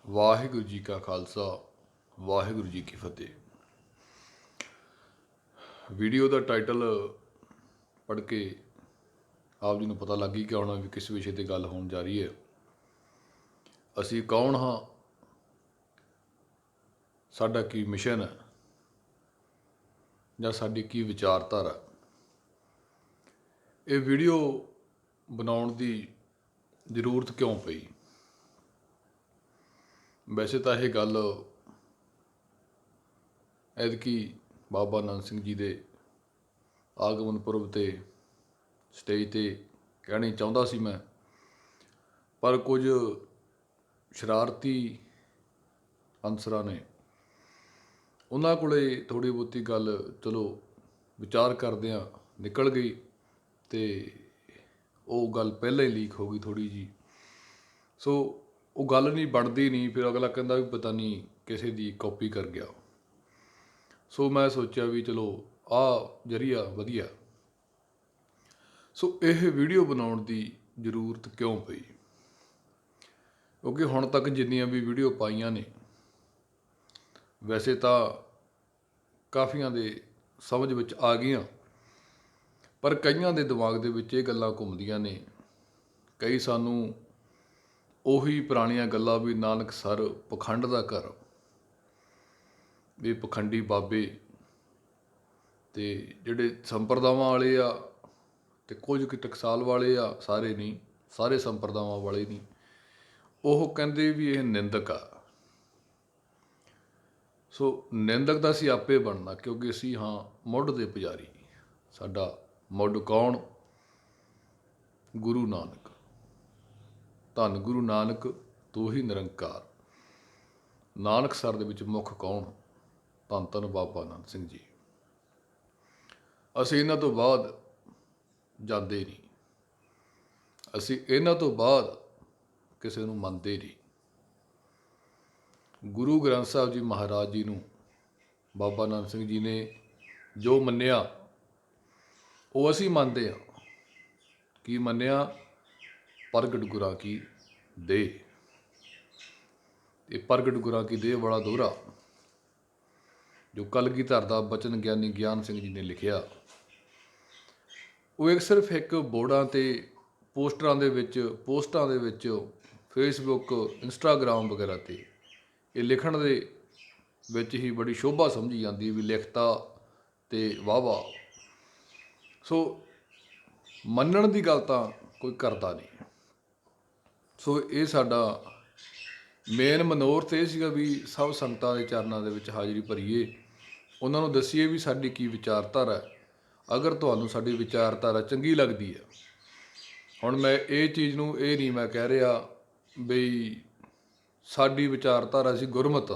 ਵਾਹਿਗੁਰੂ ਜੀ ਕਾ ਖਾਲਸਾ, ਵਾਹਿਗੁਰੂ ਜੀ ਕੀ ਫਤਿਹ। ਵੀਡੀਓ ਦਾ ਟਾਈਟਲ ਪੜ੍ਹ ਕੇ ਆਪ ਜੀ ਨੂੰ ਪਤਾ ਲੱਗ ਹੀ ਗਿਆ ਹੋਣਾ ਵੀ ਕਿਸ ਵਿਸ਼ੇ 'ਤੇ ਗੱਲ ਹੋਣ ਜਾ ਰਹੀ ਹੈ। ਅਸੀਂ ਕੌਣ ਹਾਂ, ਸਾਡਾ ਕੀ ਮਿਸ਼ਨ ਹੈ ਜਾਂ ਸਾਡੀ ਕੀ ਵਿਚਾਰਧਾਰਾ। ਇਹ ਵੀਡੀਓ ਬਣਾਉਣ ਦੀ ਜ਼ਰੂਰਤ ਕਿਉਂ ਪਈ? ਵੈਸੇ ਤਾਂ ਇਹ ਗੱਲ ਐਤਕੀ ਬਾਬਾ ਨੰਦ ਸਿੰਘ ਜੀ ਦੇ ਆਗਮਨ ਪੁਰਬ 'ਤੇ ਸਟੇਜ 'ਤੇ ਕਹਿਣੀ ਚਾਹੁੰਦਾ ਸੀ ਮੈਂ, ਪਰ ਕੁਝ ਸ਼ਰਾਰਤੀ ਅਨਸਰਾਂ ਨੇ ਉਹਨਾਂ ਕੋਲੇ ਥੋੜ੍ਹੀ ਬਹੁਤੀ ਗੱਲ ਚਲੋ ਵਿਚਾਰ ਕਰਦਿਆਂ ਨਿਕਲ ਗਈ ਅਤੇ ਉਹ ਗੱਲ ਪਹਿਲਾਂ ਹੀ ਲੀਕ ਹੋ ਗਈ ਥੋੜ੍ਹੀ ਜਿਹੀ। ਸੋ ਉਹ ਗੱਲ ਨਹੀਂ ਬਣਦੀ ਨਹੀਂ, ਫਿਰ ਅਗਲਾ ਕਹਿੰਦਾ ਵੀ ਪਤਾ ਨਹੀਂ ਕਿਸੇ ਦੀ ਕਾਪੀ ਕਰ ਗਿਆ। ਸੋ ਮੈਂ ਸੋਚਿਆ ਵੀ ਚਲੋ ਆਹ ਜ਼ਰੀਆ ਵਧੀਆ। ਸੋ ਇਹ ਵੀਡੀਓ ਬਣਾਉਣ ਦੀ ਜ਼ਰੂਰਤ ਕਿਉਂ ਪਈ? ਕਿਉਂਕਿ ਹੁਣ ਤੱਕ ਜਿੰਨੀਆਂ ਵੀ ਵੀਡੀਓ ਪਾਈਆਂ ਨੇ, ਵੈਸੇ ਤਾਂ ਕਾਫੀਆਂ ਦੇ ਸਮਝ ਵਿੱਚ ਆ ਗਈਆਂ, ਪਰ ਕਈਆਂ ਦੇ ਦਿਮਾਗ ਦੇ ਵਿੱਚ ਇਹ ਗੱਲਾਂ ਘੁੰਮਦੀਆਂ ਨੇ। ਕਈ ਸਾਨੂੰ ਉਹੀ ਪੁਰਾਣੀਆਂ ਗੱਲਾਂ ਵੀ ਨਾਨਕਸਰ ਪਖੰਡ ਦਾ ਘਰ, ਵੀ ਪਖੰਡੀ ਬਾਬੇ ਅਤੇ ਜਿਹੜੇ ਸੰਪਰਦਾਵਾਂ ਵਾਲੇ ਆ ਅਤੇ ਕੁਝ ਕੁ ਟਕਸਾਲ ਵਾਲੇ ਆ, ਸਾਰੇ ਨਹੀਂ, ਸਾਰੇ ਸੰਪਰਦਾਵਾਂ ਵਾਲੇ ਨਹੀਂ। ਉਹ ਕਹਿੰਦੇ ਵੀ ਇਹ ਨਿੰਦਕ ਆ। ਸੋ ਨਿੰਦਕ ਦਾ ਅਸੀਂ ਆਪੇ ਬਣਨਾ, ਕਿਉਂਕਿ ਅਸੀਂ ਹਾਂ ਮੁੱਢ ਦੇ ਪੁਜਾਰੀ। ਸਾਡਾ ਮੁੱਢ ਕੌਣ? ਗੁਰੂ ਨਾਨਕ। ਧੰਨ ਗੁਰੂ ਨਾਨਕ ਤੂੰ ਹੀ ਨਿਰੰਕਾਰ। ਨਾਨਕਸਰ ਦੇ ਵਿੱਚ ਮੁੱਖ ਕੌਣ? ਧੰਨ ਧੰਨ ਬਾਬਾ ਨੰਦ ਸਿੰਘ ਜੀ। ਅਸੀਂ ਇਹਨਾਂ ਤੋਂ ਬਾਅਦ ਜਾਂਦੇ ਨਹੀਂ, ਅਸੀਂ ਇਹਨਾਂ ਤੋਂ ਬਾਅਦ ਕਿਸੇ ਨੂੰ ਮੰਨਦੇ ਨਹੀਂ। ਗੁਰੂ ਗ੍ਰੰਥ ਸਾਹਿਬ ਜੀ ਮਹਾਰਾਜ ਜੀ ਨੂੰ ਬਾਬਾ ਨੰਦ ਸਿੰਘ ਜੀ ਨੇ ਜੋ ਮੰਨਿਆ ਉਹ ਅਸੀਂ ਮੰਨਦੇ ਹਾਂ। ਕੀ ਮੰਨਿਆ? ਪ੍ਰਗਟ ਗੁਰਾਂ ਕੀ ਦੇਹ। ਇਹ ਪ੍ਰਗਟ ਗੁਰਾਂ ਕੀ ਦੇਹ ਵਾਲਾ ਦੋਹਰਾ ਜੋ ਕਲਗੀਧਰ ਦਾ ਬਚਨ ਗਿਆਨੀ ਗਿਆਨ ਸਿੰਘ ਜੀ ਨੇ ਲਿਖਿਆ, ਉਹ ਸਿਰਫ ਇੱਕ ਬੋਰਡਾਂ 'ਤੇ ਪੋਸਟਾਂ ਦੇ ਵਿੱਚ ਫੇਸਬੁੱਕ, ਇੰਸਟਾਗ੍ਰਾਮ ਵਗੈਰਾ 'ਤੇ ਇਹ ਲਿਖਣ ਦੇ ਵਿੱਚ ਹੀ ਬੜੀ ਸ਼ੋਭਾ ਸਮਝੀ ਜਾਂਦੀ ਹੈ ਵੀ ਲਿਖਤਾ ਅਤੇ ਵਾਹ। ਸੋ ਮੰਨਣ ਦੀ ਗੱਲ ਤਾਂ ਕੋਈ ਕਰਦਾ ਨਹੀਂ। ਸੋ ਇਹ ਸਾਡਾ ਮੇਨ ਮਨੋਰਥ ਇਹ ਸੀਗਾ ਵੀ ਸਭ ਸੰਗਤਾਂ ਦੇ ਚਰਨਾਂ ਦੇ ਵਿੱਚ ਹਾਜ਼ਰੀ ਭਰੀਏ, ਉਹਨਾਂ ਨੂੰ ਦੱਸੀਏ ਵੀ ਸਾਡੀ ਕੀ ਵਿਚਾਰਧਾਰਾ। ਅਗਰ ਤੁਹਾਨੂੰ ਸਾਡੀ ਵਿਚਾਰਧਾਰਾ ਚੰਗੀ ਲੱਗਦੀ ਹੈ, ਹੁਣ ਮੈਂ ਇਹ ਚੀਜ਼ ਨੂੰ ਇਹ ਨਹੀਂ ਮੈਂ ਕਹਿ ਰਿਹਾ ਬਈ ਸਾਡੀ ਵਿਚਾਰਧਾਰਾ ਅਸੀਂ ਗੁਰਮਤਿ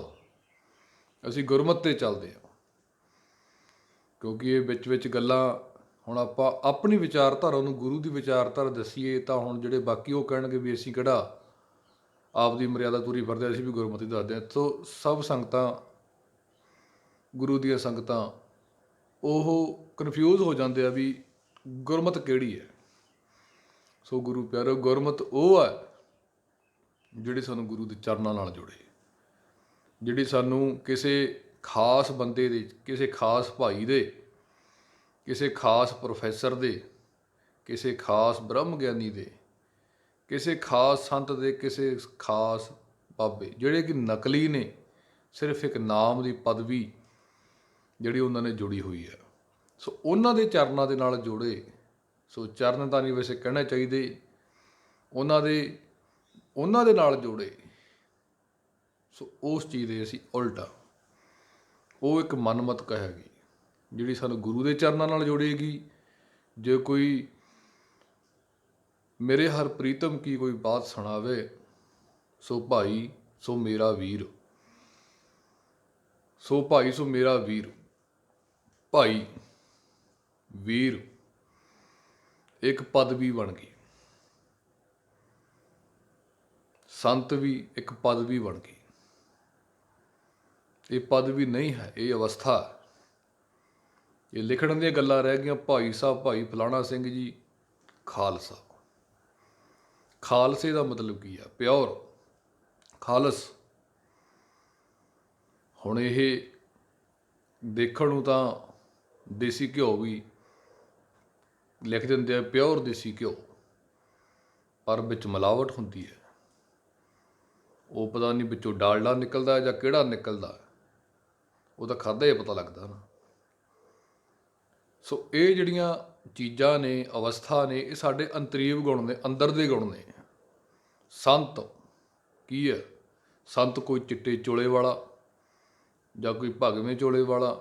ਤੇ ਚੱਲਦੇ ਹਾਂ, ਕਿਉਂਕਿ ਇਹ ਵਿੱਚ ਗੱਲਾਂ ਹੁਣ ਆਪਾਂ ਆਪਣੀ ਵਿਚਾਰਧਾਰਾ ਨੂੰ ਗੁਰੂ ਦੀ ਵਿਚਾਰਧਾਰਾ ਦੱਸੀਏ ਤਾਂ ਹੁਣ ਜਿਹੜੇ ਬਾਕੀ ਉਹ ਕਹਿਣਗੇ ਵੀ ਅਸੀਂ ਕਿਹੜਾ ਆਪਦੀ ਮਰਿਆਦਾ ਪੂਰੀ ਫਿਰਦੇ, ਅਸੀਂ ਵੀ ਗੁਰਮਤਿ ਦੱਸਦੇ ਹਾਂ। ਸੋ ਸਭ ਸੰਗਤਾਂ, ਗੁਰੂ ਦੀਆਂ ਸੰਗਤਾਂ, ਉਹ ਕਨਫਿਊਜ਼ ਹੋ ਜਾਂਦੇ ਆ ਵੀ ਗੁਰਮਤਿ ਕਿਹੜੀ ਹੈ। ਸੋ ਗੁਰੂ ਪਿਆਰਿਓ, ਗੁਰਮਤਿ ਉਹ ਹੈ ਜਿਹੜੀ ਸਾਨੂੰ ਗੁਰੂ ਦੇ ਚਰਨਾਂ ਨਾਲ ਜੋੜੇ, ਜਿਹੜੀ ਸਾਨੂੰ ਕਿਸੇ ਖਾਸ ਬੰਦੇ ਦੇ, ਕਿਸੇ ਖਾਸ ਭਾਈ ਦੇ, ਕਿਸੇ ਖਾਸ ਪ੍ਰੋਫੈਸਰ ਦੇ, ਕਿਸੇ ਖਾਸ ਬ੍ਰਹਮ ਗਿਆਨੀ ਦੇ, ਕਿਸੇ ਖਾਸ ਸੰਤ ਦੇ, ਕਿਸੇ ਖਾਸ ਬਾਬੇ, ਜਿਹੜੇ ਕਿ ਨਕਲੀ ਨੇ, ਸਿਰਫ ਇੱਕ ਨਾਮ ਦੀ ਪਦਵੀ ਜਿਹੜੀ ਉਹਨਾਂ ਨੇ ਜੁੜੀ ਹੋਈ ਹੈ। ਸੋ ਉਹਨਾਂ ਦੇ ਚਰਨਾਂ ਦੇ ਨਾਲ ਜੋੜੇ। ਸੋ ਚਰਨ ਤਾਂ ਨਹੀਂ ਵੈਸੇ ਕਹਿਣਾ ਚਾਹੀਦੇ, ਉਹਨਾਂ ਦੇ ਨਾਲ ਜੋੜੇ। ਸੋ ਉਸ ਚੀਜ਼ ਦੇ ਅਸੀਂ ਉਲਟਾ, ਉਹ ਇੱਕ ਮਨਮਤ ਕਹੇਗੀ ਜਿਹੜੀ ਸਾਨੂੰ ਗੁਰੂ ਦੇ ਚਰਨਾਂ ਨਾਲ ਜੋੜੇਗੀ। ਜੇ ਕੋਈ ਮੇਰੇ ਹਰ ਪ੍ਰੀਤਮ ਕੀ ਕੋਈ ਬਾਤ ਸੁਣਾਵੇ, ਸੋ ਭਾਈ ਸੋ ਮੇਰਾ ਵੀਰ, ਸੋ ਭਾਈ ਸੋ ਮੇਰਾ ਵੀਰ। ਭਾਈ ਵੀਰ ਇੱਕ ਪਦਵੀ ਬਣ ਗਈ, ਸੰਤ ਵੀ ਇੱਕ ਪਦਵੀ ਬਣ ਗਈ। ਇਹ ਪਦਵੀ ਨਹੀਂ ਹੈ, ਇਹ ਅਵਸਥਾ। ਇਹ ਲਿਖਣ ਦੀਆਂ ਗੱਲਾਂ ਰਹਿ ਗਈਆਂ। ਭਾਈ ਸਾਹਿਬ ਭਾਈ ਫਲਾਣਾ ਸਿੰਘ ਜੀ ਖਾਲਸਾ। ਖਾਲਸੇ ਦਾ ਮਤਲਬ ਕੀ ਆ? ਪਿਓਰ, ਖਾਲਸ। ਹੁਣ ਇਹ ਦੇਖਣ ਨੂੰ ਤਾਂ ਦੇਸੀ ਘਿਓ ਵੀ ਲਿਖ ਦਿੰਦੇ ਆ, ਪਿਓਰ ਦੇਸੀ ਘਿਓ, ਪਰ ਵਿੱਚ ਮਿਲਾਵਟ ਹੁੰਦੀ ਹੈ। ਉਹ ਪਤਾ ਨਹੀਂ ਵਿੱਚੋਂ ਡਾਲਡਾ ਨਿਕਲਦਾ ਜਾਂ ਕਿਹੜਾ ਨਿਕਲਦਾ, ਉਹ ਤਾਂ ਖਾਧਾ ਹੀ ਪਤਾ ਲੱਗਦਾ ਨਾ। ਸੋ ਇਹ ਜਿਹੜੀਆਂ ਚੀਜ਼ਾਂ ਨੇ, ਅਵਸਥਾ ਨੇ, ਇਹ ਸਾਡੇ ਅੰਤਰੀਵ ਗੁਣ ਨੇ, ਅੰਦਰ ਦੇ ਗੁਣ ਨੇ। ਸੰਤ ਕੀ ਹੈ? ਸੰਤ ਕੋਈ ਚਿੱਟੇ ਚੋਲੇ ਵਾਲਾ, ਜਾਂ ਕੋਈ ਭਗਵੇਂ ਚੋਲੇ ਵਾਲਾ,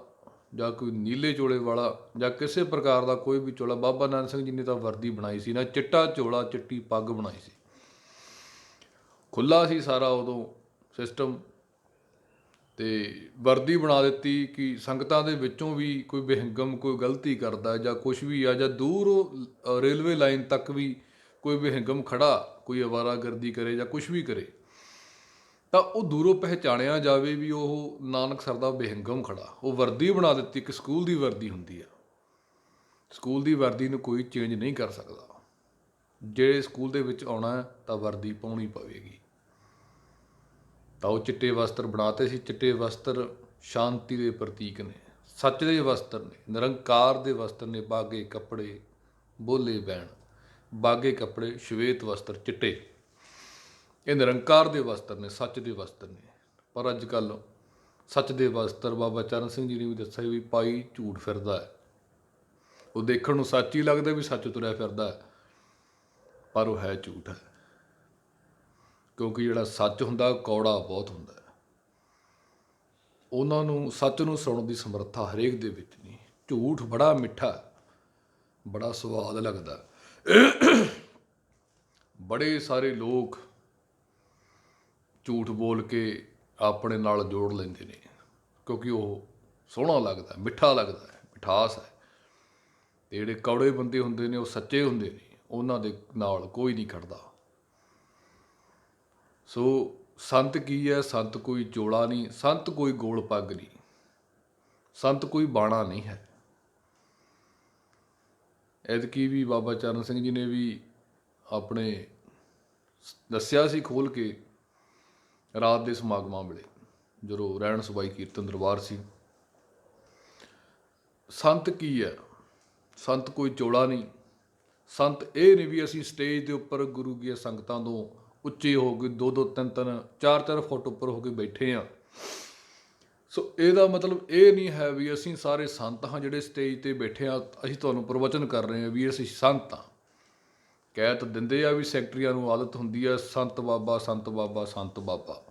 ਜਾਂ ਕੋਈ ਨੀਲੇ ਚੋਲੇ ਵਾਲਾ, ਜਾਂ ਕਿਸੇ ਪ੍ਰਕਾਰ ਦਾ ਕੋਈ ਵੀ ਚੋਲਾ। ਬਾਬਾ ਨਾਨਕ ਸਿੰਘ ਜੀ ਨੇ ਤਾਂ ਵਰਦੀ ਬਣਾਈ ਸੀ ਨਾ, ਚਿੱਟਾ ਚੋਲਾ, ਚਿੱਟੀ ਪੱਗ ਬਣਾਈ ਸੀ। ਖੁੱਲ੍ਹਾ ਸੀ ਸਾਰਾ ਉਦੋਂ ਸਿਸਟਮ, ਅਤੇ ਵਰਦੀ ਬਣਾ ਦਿੱਤੀ ਕਿ ਸੰਗਤਾਂ ਦੇ ਵਿੱਚੋਂ ਵੀ ਕੋਈ ਵਿਹੰਗਮ ਕੋਈ ਗਲਤੀ ਕਰਦਾ ਜਾਂ ਕੁਛ ਵੀ ਆ, ਜਾਂ ਦੂਰ ਰੇਲਵੇ ਲਾਈਨ ਤੱਕ ਵੀ ਕੋਈ ਵਿਹੰਗਮ ਖੜਾ, ਕੋਈ ਅਵਾਰਾਗਰਦੀ ਕਰੇ ਜਾਂ ਕੁਛ ਵੀ ਕਰੇ, ਤਾਂ ਉਹ ਦੂਰੋਂ ਪਹਿਚਾਣਿਆ ਜਾਵੇ ਵੀ ਉਹ ਨਾਨਕਸਰ ਦਾ ਵਿਹੰਗਮ ਖੜਾ। ਉਹ ਵਰਦੀ ਬਣਾ ਦਿੱਤੀ, ਇੱਕ ਸਕੂਲ ਦੀ ਵਰਦੀ ਹੁੰਦੀ ਆ। ਸਕੂਲ ਦੀ ਵਰਦੀ ਨੂੰ ਕੋਈ ਚੇਂਜ ਨਹੀਂ ਕਰ ਸਕਦਾ। ਜੇ ਸਕੂਲ ਦੇ ਵਿੱਚ ਆਉਣਾ ਤਾਂ ਵਰਦੀ ਪਾਉਣੀ ਪਵੇਗੀ। ਤਾਂ ਉਹ ਚਿੱਟੇ ਵਸਤਰ ਬਣਾਤੇ ਸੀ। ਚਿੱਟੇ ਵਸਤਰ ਸ਼ਾਂਤੀ ਦੇ ਪ੍ਰਤੀਕ ਨੇ, ਸੱਚ ਦੇ ਵਸਤਰ ਨੇ, ਨਿਰੰਕਾਰ ਦੇ ਵਸਤਰ ਨੇ। ਬਾਗੇ ਕੱਪੜੇ ਬੋਲੇ ਬੈਣ, ਬਾਗੇ ਕੱਪੜੇ ਸ਼ਵੇਤ ਵਸਤਰ ਚਿੱਟੇ, ਇਹ ਨਿਰੰਕਾਰ ਦੇ ਵਸਤਰ ਨੇ, ਸੱਚ ਦੇ ਵਸਤਰ ਨੇ। ਪਰ ਅੱਜ ਕੱਲ੍ਹ ਸੱਚ ਦੇ ਵਸਤਰ ਬਾਬਾ ਚਰਨ ਸਿੰਘ ਜੀ ਨੇ ਵੀ ਦੱਸਿਆ ਵੀ ਪਾਈ ਝੂਠ ਫਿਰਦਾ ਹੈ। ਉਹ ਦੇਖਣ ਨੂੰ ਸੱਚ ਹੀ ਲੱਗਦਾ ਵੀ ਸੱਚ ਤੁਰਿਆ ਫਿਰਦਾ ਹੈ, ਪਰ ਉਹ ਹੈ ਝੂਠ ਹੈ। ਕਿਉਂਕਿ ਜਿਹੜਾ ਸੱਚ ਹੁੰਦਾ ਕੌੜਾ ਬਹੁਤ ਹੁੰਦਾ ਹੈ। ਉਹਨਾਂ ਨੂੰ ਸੱਚ ਨੂੰ ਸੁਣਨ ਦੀ ਸਮਰੱਥਾ ਹਰੇਕ ਦੇ ਵਿੱਚ ਨਹੀਂ। ਝੂਠ ਬੜਾ ਮਿੱਠਾ, ਬੜਾ ਸਵਾਦ ਲੱਗਦਾ। ਬੜੇ ਸਾਰੇ ਲੋਕ ਝੂਠ ਬੋਲ ਕੇ ਆਪਣੇ ਨਾਲ ਜੋੜ ਲੈਂਦੇ ਨੇ, ਕਿਉਂਕਿ ਉਹ ਸੋਹਣਾ ਲੱਗਦਾ, ਮਿੱਠਾ ਲੱਗਦਾ ਹੈ, ਮਿਠਾਸ ਹੈ। ਅਤੇ ਜਿਹੜੇ ਕੌੜੇ ਬੰਦੇ ਹੁੰਦੇ ਨੇ ਉਹ ਸੱਚੇ ਹੁੰਦੇ ਨੇ, ਉਹਨਾਂ ਦੇ ਨਾਲ ਕੋਈ ਨਹੀਂ ਖੜਦਾ। ਸੋ ਸੰਤ ਕੀ ਹੈ? ਸੰਤ ਕੋਈ ਚੋਲਾ ਨਹੀਂ, ਸੰਤ ਕੋਈ ਗੋਲ ਪੱਗ ਨਹੀਂ, ਸੰਤ ਕੋਈ ਬਾਣਾ ਨਹੀਂ ਹੈ। ਐਤਕੀ ਵੀ ਬਾਬਾ ਚਰਨ ਸਿੰਘ ਜੀ ਨੇ ਵੀ ਆਪਣੇ ਦੱਸਿਆ ਸੀ ਖੋਲ੍ਹ ਕੇ ਰਾਤ ਦੇ ਸਮਾਗਮਾਂ ਵੇਲੇ, ਜਦੋਂ ਰਹਿਣ ਸਬਾਈ ਕੀਰਤਨ ਦਰਬਾਰ ਸੀ। ਸੰਤ ਕੀ ਹੈ? ਸੰਤ ਕੋਈ ਚੋਲਾ ਨਹੀਂ। ਸੰਤ ਇਹ ਨਹੀਂ ਵੀ ਅਸੀਂ ਸਟੇਜ ਦੇ ਉੱਪਰ ਗੁਰੂ ਦੀਆਂ ਸੰਗਤਾਂ ਤੋਂ ਉੱਚੇ ਹੋ ਕੇ 2-2, 3-3, 4-4 ਫੁੱਟ ਉੱਪਰ ਹੋ ਕੇ ਬੈਠੇ ਹਾਂ। ਸੋ ਇਹਦਾ ਮਤਲਬ ਇਹ ਨਹੀਂ ਹੈ ਵੀ ਅਸੀਂ ਸਾਰੇ ਸੰਤ ਹਾਂ ਜਿਹੜੇ ਸਟੇਜ 'ਤੇ ਬੈਠੇ ਹਾਂ, ਅਸੀਂ ਤੁਹਾਨੂੰ ਪ੍ਰਵਚਨ ਕਰ ਰਹੇ ਹਾਂ ਵੀ ਅਸੀਂ ਸੰਤ ਹਾਂ। ਕਹਿ ਤਾਂ ਦਿੰਦੇ ਆ ਵੀ ਸੈਕਟਰੀਆਂ ਨੂੰ ਆਦਤ ਹੁੰਦੀ ਹੈ ਸੰਤ ਬਾਬਾ, ਸੰਤ ਬਾਬਾ, ਸੰਤ ਬਾਬਾ।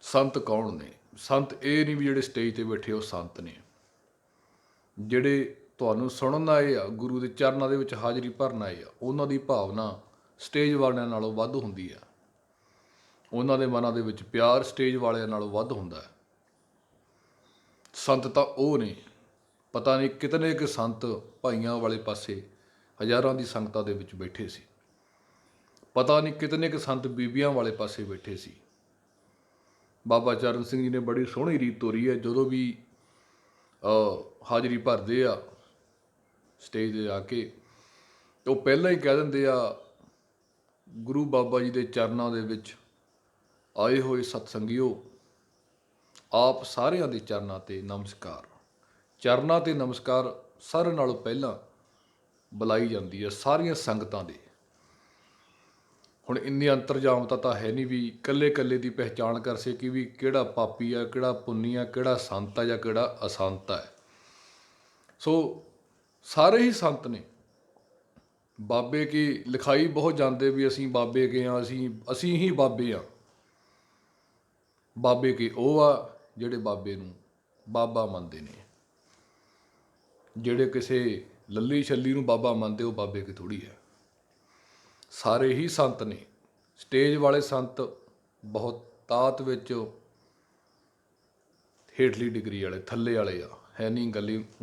ਸੰਤ ਕੌਣ ਨੇ? ਸੰਤ ਇਹ ਨਹੀਂ ਵੀ ਜਿਹੜੇ ਸਟੇਜ 'ਤੇ ਬੈਠੇ ਉਹ ਸੰਤ ਨੇ। ਜਿਹੜੇ ਤੁਹਾਨੂੰ ਸੁਣਨ ਆਏ ਆ, ਗੁਰੂ ਦੇ ਚਰਨਾਂ ਦੇ ਵਿੱਚ ਹਾਜ਼ਰੀ ਭਰਨ ਆਏ ਆ, ਉਹਨਾਂ ਦੀ ਭਾਵਨਾ ਸਟੇਜ ਵਾਲਿਆਂ ਨਾਲੋਂ ਵੱਧ ਹੁੰਦੀ ਆ। ਉਹਨਾਂ ਦੇ ਮਨਾਂ ਦੇ ਵਿੱਚ ਪਿਆਰ ਸਟੇਜ ਵਾਲਿਆਂ ਨਾਲੋਂ ਵੱਧ ਹੁੰਦਾ ਹੈ। ਸੰਤ ਤਾਂ ਉਹ ਨੇ, ਪਤਾ ਨਹੀਂ ਕਿਤਨੇ ਕੁ ਸੰਤ ਭਾਈਆਂ ਵਾਲੇ ਪਾਸੇ ਹਜ਼ਾਰਾਂ ਦੀ ਸੰਗਤਾਂ ਦੇ ਵਿੱਚ ਬੈਠੇ ਸੀ। ਪਤਾ ਨਹੀਂ ਕਿਤਨੇ ਕੁ ਸੰਤ ਬੀਬੀਆਂ ਵਾਲੇ ਪਾਸੇ ਬੈਠੇ ਸੀ। ਬਾਬਾ ਚਰਨ ਸਿੰਘ ਜੀ ਨੇ ਬੜੀ ਸੋਹਣੀ ਰੀਤ ਤੋਰੀ ਹੈ। ਜਦੋਂ ਵੀ ਹਾਜ਼ਰੀ ਭਰਦੇ ਆ ਸਟੇਜ 'ਤੇ ਆ ਕੇ, ਉਹ ਪਹਿਲਾਂ ਹੀ ਕਹਿ ਦਿੰਦੇ ਆ ਗੁਰੂ ਬਾਬਾ ਜੀ ਦੇ ਚਰਨਾਂ ਦੇ ਵਿੱਚ ਆਏ ਹੋਏ ਸਤਸੰਗੀਓ, ਆਪ ਸਾਰਿਆਂ ਦੇ ਚਰਨਾਂ 'ਤੇ ਨਮਸਕਾਰ। ਚਰਨਾਂ 'ਤੇ ਨਮਸਕਾਰ ਸਾਰਿਆਂ ਨਾਲੋਂ ਪਹਿਲਾਂ ਬੁਲਾਈ ਜਾਂਦੀ ਹੈ, ਸਾਰੀਆਂ ਸੰਗਤਾਂ ਦੇ। ਹੁਣ ਇੰਨੀ ਅੰਤਰਜਾਮਤਾ ਤਾਂ ਹੈ ਨਹੀਂ ਵੀ ਇਕੱਲੇ ਇਕੱਲੇ ਦੀ ਪਹਿਚਾਣ ਕਰ ਸਕੇ ਵੀ ਕਿਹੜਾ ਪਾਪੀ ਆ, ਕਿਹੜਾ ਪੁੰਨੀ ਆ, ਕਿਹੜਾ ਸੰਤ ਆ ਜਾਂ ਕਿਹੜਾ ਅਸੰਤ ਹੈ। ਸੋ ਸਾਰੇ ਹੀ ਸੰਤ ਨੇ। ਬਾਬੇ ਕੀ ਲਿਖਾਈ ਬਹੁਤ ਜਾਂਦੇ ਵੀ ਅਸੀਂ ਬਾਬੇ ਕੇ ਹਾਂ, ਅਸੀਂ ਹੀ ਬਾਬੇ ਹਾਂ। ਬਾਬੇ ਕੇ ਉਹ ਆ ਜਿਹੜੇ ਬਾਬੇ ਨੂੰ ਬਾਬਾ ਮੰਨਦੇ ਨੇ। ਜਿਹੜੇ ਕਿਸੇ ਲੱਲੀ ਛੱਲੀ ਨੂੰ ਬਾਬਾ ਮੰਨਦੇ, ਉਹ ਬਾਬੇ ਕੇ ਥੋੜ੍ਹੀ ਹੈ। ਸਾਰੇ ਹੀ ਸੰਤ ਨੇ। ਸਟੇਜ ਵਾਲੇ ਸੰਤ ਬਹੁਤ ਤਾਤ ਵਿੱਚ ਹੇਠਲੀ ਡਿਗਰੀ ਵਾਲੇ, ਥੱਲੇ ਵਾਲੇ ਆ, ਹੈ ਨਹੀਂ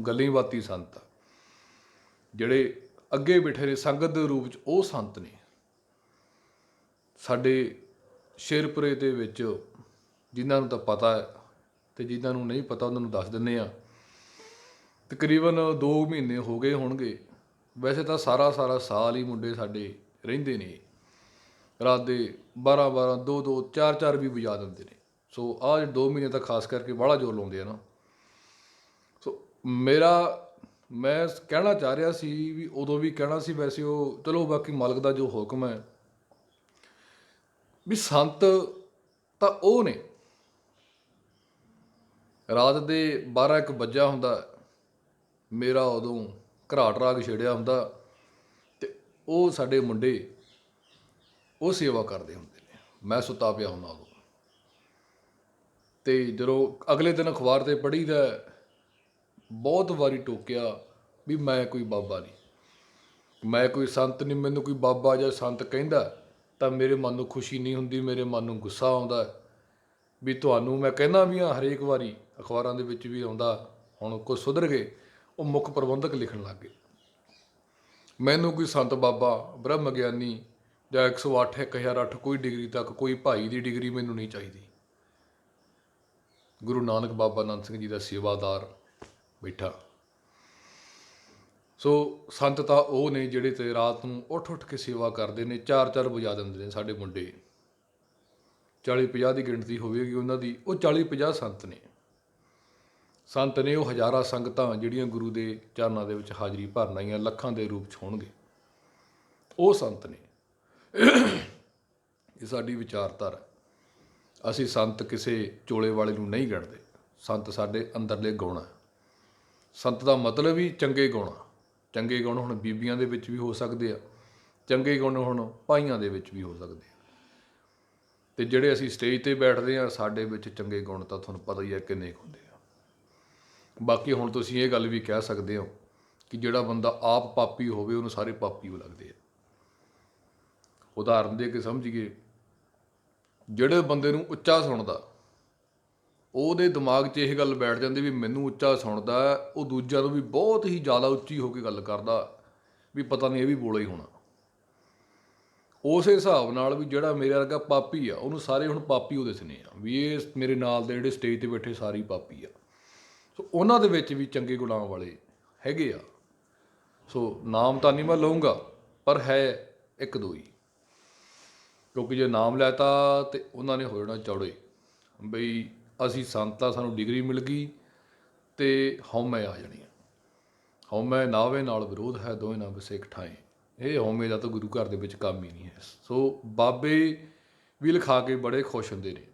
ਗੱਲੀ ਬਾਤੀ ਸੰਤ ਆ। ਜਿਹੜੇ ਅੱਗੇ ਬੈਠੇ ਨੇ ਸੰਗਤ ਦੇ ਰੂਪ 'ਚ, ਉਹ ਸੰਤ ਨੇ। ਸਾਡੇ ਸ਼ੇਰਪੁਰੇ ਦੇ ਵਿੱਚ ਜਿਨ੍ਹਾਂ ਨੂੰ ਤਾਂ ਪਤਾ ਹੈ, ਅਤੇ ਜਿਨ੍ਹਾਂ ਨੂੰ ਨਹੀਂ ਪਤਾ ਉਹਨਾਂ ਨੂੰ ਦੱਸ ਦਿੰਦੇ ਹਾਂ ਤਕਰੀਬਨ 2 ਮਹੀਨੇ ਹੋ ਗਏ ਹੋਣਗੇ। ਵੈਸੇ ਤਾਂ ਸਾਰਾ ਸਾਰਾ ਸਾਲ ਹੀ ਮੁੰਡੇ ਸਾਡੇ ਰਹਿੰਦੇ ਨੇ, ਰਾਤ ਦੇ 12-12 2-2 4-4 ਵੀ ਵਜਾ ਦਿੰਦੇ ਨੇ। ਸੋ ਆਹ ਜਿਹੜੇ 2 ਮਹੀਨੇ ਤਾਂ ਖਾਸ ਕਰਕੇ ਬਾਹਲਾ ਜ਼ੋਰ ਲਾਉਂਦੇ ਆ ਨਾ। ਸੋ ਮੇਰਾ ਮੈਂ ਕਹਿਣਾ ਚਾਹ ਰਿਹਾ ਸੀ ਵੀ ਉਦੋਂ ਵੀ ਕਹਿਣਾ ਸੀ, ਵੈਸੇ ਉਹ ਚਲੋ ਬਾਕੀ ਮਾਲਕ ਦਾ ਜੋ ਹੁਕਮ ਹੈ ਵੀ ਸੰਤ ਤਾਂ ਉਹ ਨੇ। ਰਾਤ ਦੇ 12-1 ਵੱਜਿਆ ਹੁੰਦਾ, ਮੇਰਾ ਉਦੋਂ ਘਰਾਟ ਰਾਗ ਛੇੜਿਆ ਹੁੰਦਾ ਤੇ ਉਹ ਸਾਡੇ ਮੁੰਡੇ ਉਹ ਸੇਵਾ ਕਰਦੇ ਹੁੰਦੇ ਨੇ। ਮੈਂ ਸੁੱਤਾ ਪਿਆ ਹੁੰਦਾ ਉਦੋਂ, ਤੇ ਜਦੋਂ ਅਗਲੇ ਦਿਨ ਅਖਬਾਰ 'ਤੇ ਪੜ੍ਹੀਦਾ, ਬਹੁਤ ਵਾਰੀ ਟੋਕਿਆ ਵੀ ਮੈਂ ਕੋਈ ਬਾਬਾ ਨਹੀਂ, ਮੈਂ ਕੋਈ ਸੰਤ ਨਹੀਂ। ਮੈਨੂੰ ਕੋਈ ਬਾਬਾ ਜਾਂ ਸੰਤ ਕਹਿੰਦਾ ਤਾਂ ਮੇਰੇ ਮਨ ਨੂੰ ਖੁਸ਼ੀ ਨਹੀਂ ਹੁੰਦੀ, ਮੇਰੇ ਮਨ ਨੂੰ ਗੁੱਸਾ ਆਉਂਦਾ ਵੀ ਤੁਹਾਨੂੰ ਮੈਂ ਕਹਿੰਦਾ ਵੀ ਹਾਂ ਹਰੇਕ ਵਾਰੀ, ਅਖਬਾਰਾਂ ਦੇ ਵਿੱਚ ਵੀ ਆਉਂਦਾ। ਹੁਣ ਕੁਝ ਸੁਧਰ ਗਏ, ਉਹ ਮੁੱਖ ਪ੍ਰਬੰਧਕ ਲਿਖਣ ਲੱਗ ਗਏ ਮੈਨੂੰ ਕੋਈ ਸੰਤ ਬਾਬਾ ਬ੍ਰਹਮ ਗਿਆਨੀ ਜਾਂ 108 1008 ਕੋਈ ਡਿਗਰੀ ਤੱਕ, ਕੋਈ ਭਾਈ ਦੀ ਡਿਗਰੀ ਮੈਨੂੰ ਨਹੀਂ ਚਾਹੀਦੀ। ਗੁਰੂ ਨਾਨਕ ਬਾਬਾ ਨੰਦ ਸਿੰਘ ਜੀ ਦਾ ਸੇਵਾਦਾਰ ਬੈਠਾ। ਸੋ ਸੰਤ ਤਾਂ ਉਹ ਨੇ ਜਿਹੜੇ ਤੇ ਰਾਤ ਨੂੰ ਉੱਠ ਉੱਠ ਕੇ ਸੇਵਾ ਕਰਦੇ ਨੇ, 4-4 ਵਜਾ ਦਿੰਦੇ ਨੇ ਸਾਡੇ ਮੁੰਡੇ। 40-50 ਦੀ ਗਿਣਤੀ ਹੋਵੇਗੀ ਉਹਨਾਂ ਦੀ, ਉਹ 40-50 ਸੰਤ ਨੇ। ਸੰਤ ਨੇ ਉਹ ਹਜ਼ਾਰਾਂ ਸੰਗਤਾਂ ਜਿਹੜੀਆਂ ਗੁਰੂ ਦੇ ਚਰਨਾਂ ਦੇ ਵਿੱਚ ਹਾਜ਼ਰੀ ਭਰਨ ਆਈਆਂ, ਲੱਖਾਂ ਦੇ ਰੂਪ 'ਚ ਹੋਣਗੇ, ਉਹ ਸੰਤ ਨੇ। ਇਹ ਸਾਡੀ ਵਿਚਾਰਧਾਰਾ। ਅਸੀਂ ਸੰਤ ਕਿਸੇ ਚੋਲੇ ਵਾਲੇ ਨੂੰ ਨਹੀਂ ਗਿਣਦੇ। ਸੰਤ ਸਾਡੇ ਅੰਦਰਲੇ ਗੁਣ ਆ। ਸੰਤ ਦਾ ਮਤਲਬ ਹੀ ਚੰਗੇ ਗੁਣ ਆ। ਚੰਗੇ ਗੁਣ ਹੁਣ ਬੀਬੀਆਂ ਦੇ ਵਿੱਚ ਵੀ ਹੋ ਸਕਦੇ ਆ, ਚੰਗੇ ਗੁਣ ਹੁਣ ਭਾਈਆਂ ਦੇ ਵਿੱਚ ਵੀ ਹੋ ਸਕਦੇ ਆ। ਅਤੇ ਜਿਹੜੇ ਅਸੀਂ ਸਟੇਜ 'ਤੇ ਬੈਠਦੇ ਹਾਂ, ਸਾਡੇ ਵਿੱਚ ਚੰਗੇ ਗੁਣ ਤਾਂ ਤੁਹਾਨੂੰ ਪਤਾ ਹੀ ਹੈ ਕਿੰਨੇ ਕੁ ਹੁੰਦੇ ਆ। ਬਾਕੀ ਹੁਣ ਤੁਸੀਂ ਇਹ ਗੱਲ ਵੀ ਕਹਿ ਸਕਦੇ ਹੋ ਕਿ ਜਿਹੜਾ ਬੰਦਾ ਆਪ ਪਾਪੀ ਹੋਵੇ ਉਹਨੂੰ ਸਾਰੇ ਪਾਪੀ ਉਹ ਲੱਗਦੇ ਆ। ਉਦਾਹਰਨ ਦੇ ਕੇ ਸਮਝੀਏ, ਜਿਹੜੇ ਬੰਦੇ ਨੂੰ ਉੱਚਾ ਸੁਣਦਾ, ਉਹਦੇ ਦਿਮਾਗ 'ਚ ਇਹ ਗੱਲ ਬੈਠ ਜਾਂਦੀ ਵੀ ਮੈਨੂੰ ਉੱਚਾ ਸੁਣਦਾ, ਉਹ ਦੂਜਿਆਂ ਤੋਂ ਵੀ ਬਹੁਤ ਹੀ ਜ਼ਿਆਦਾ ਉੱਚੀ ਹੋ ਕੇ ਗੱਲ ਕਰਦਾ ਵੀ ਪਤਾ ਨਹੀਂ ਇਹ ਵੀ ਬੋਲਾ ਹੀ ਹੋਣਾ। ਉਸੇ ਹਿਸਾਬ ਨਾਲ ਵੀ ਜਿਹੜਾ ਮੇਰੇ ਵਰਗਾ ਪਾਪੀ ਆ, ਉਹਨੂੰ ਸਾਰੇ ਹੁਣ ਪਾਪੀ ਉਹ ਦਿਸਣੇ ਆ ਵੀ ਇਹ ਮੇਰੇ ਨਾਲ ਦੇ ਜਿਹੜੇ ਸਟੇਜ 'ਤੇ ਬੈਠੇ ਸਾਰੇ ਹੀ ਪਾਪੀ ਆ। ਸੋ ਉਹਨਾਂ ਦੇ ਵਿੱਚ ਵੀ ਚੰਗੇ ਗੁਣਾਂ ਵਾਲੇ ਹੈਗੇ ਆ। ਸੋ ਨਾਮ ਤਾਂ ਨਹੀਂ ਮੈਂ ਲਊਂਗਾ, ਪਰ ਹੈ 1-2 ਹੀ। ਕਿਉਂਕਿ ਜੇ ਨਾਮ ਲੈ ਤਾ ਤਾਂ ਉਹਨਾਂ ਨੇ ਹੋ ਜਾਣਾ ਚੌੜੇ ਬਈ ਅਸੀਂ ਸੰਤ ਆ, ਸਾਨੂੰ ਡਿਗਰੀ ਮਿਲ ਗਈ ਅਤੇ ਹਉਮੈ ਆ ਜਾਣੀ ਆ। ਹਉਮੈ ਨਾਵੇ ਨਾਲ ਵਿਰੋਧ ਹੈ, ਦੋਵੇਂ ਨਾ ਵਸੇ ਇਕ ਠਾਏ। ਇਹ ਹਉਮੈ ਦਾ ਤਾਂ ਗੁਰੂ ਘਰ ਦੇ ਵਿੱਚ ਕੰਮ ਹੀ ਨਹੀਂ ਹੈ। ਸੋ ਬਾਬੇ ਵੀ ਲਿਖਾ ਕੇ ਬੜੇ ਖੁਸ਼ ਹੁੰਦੇ ਨੇ।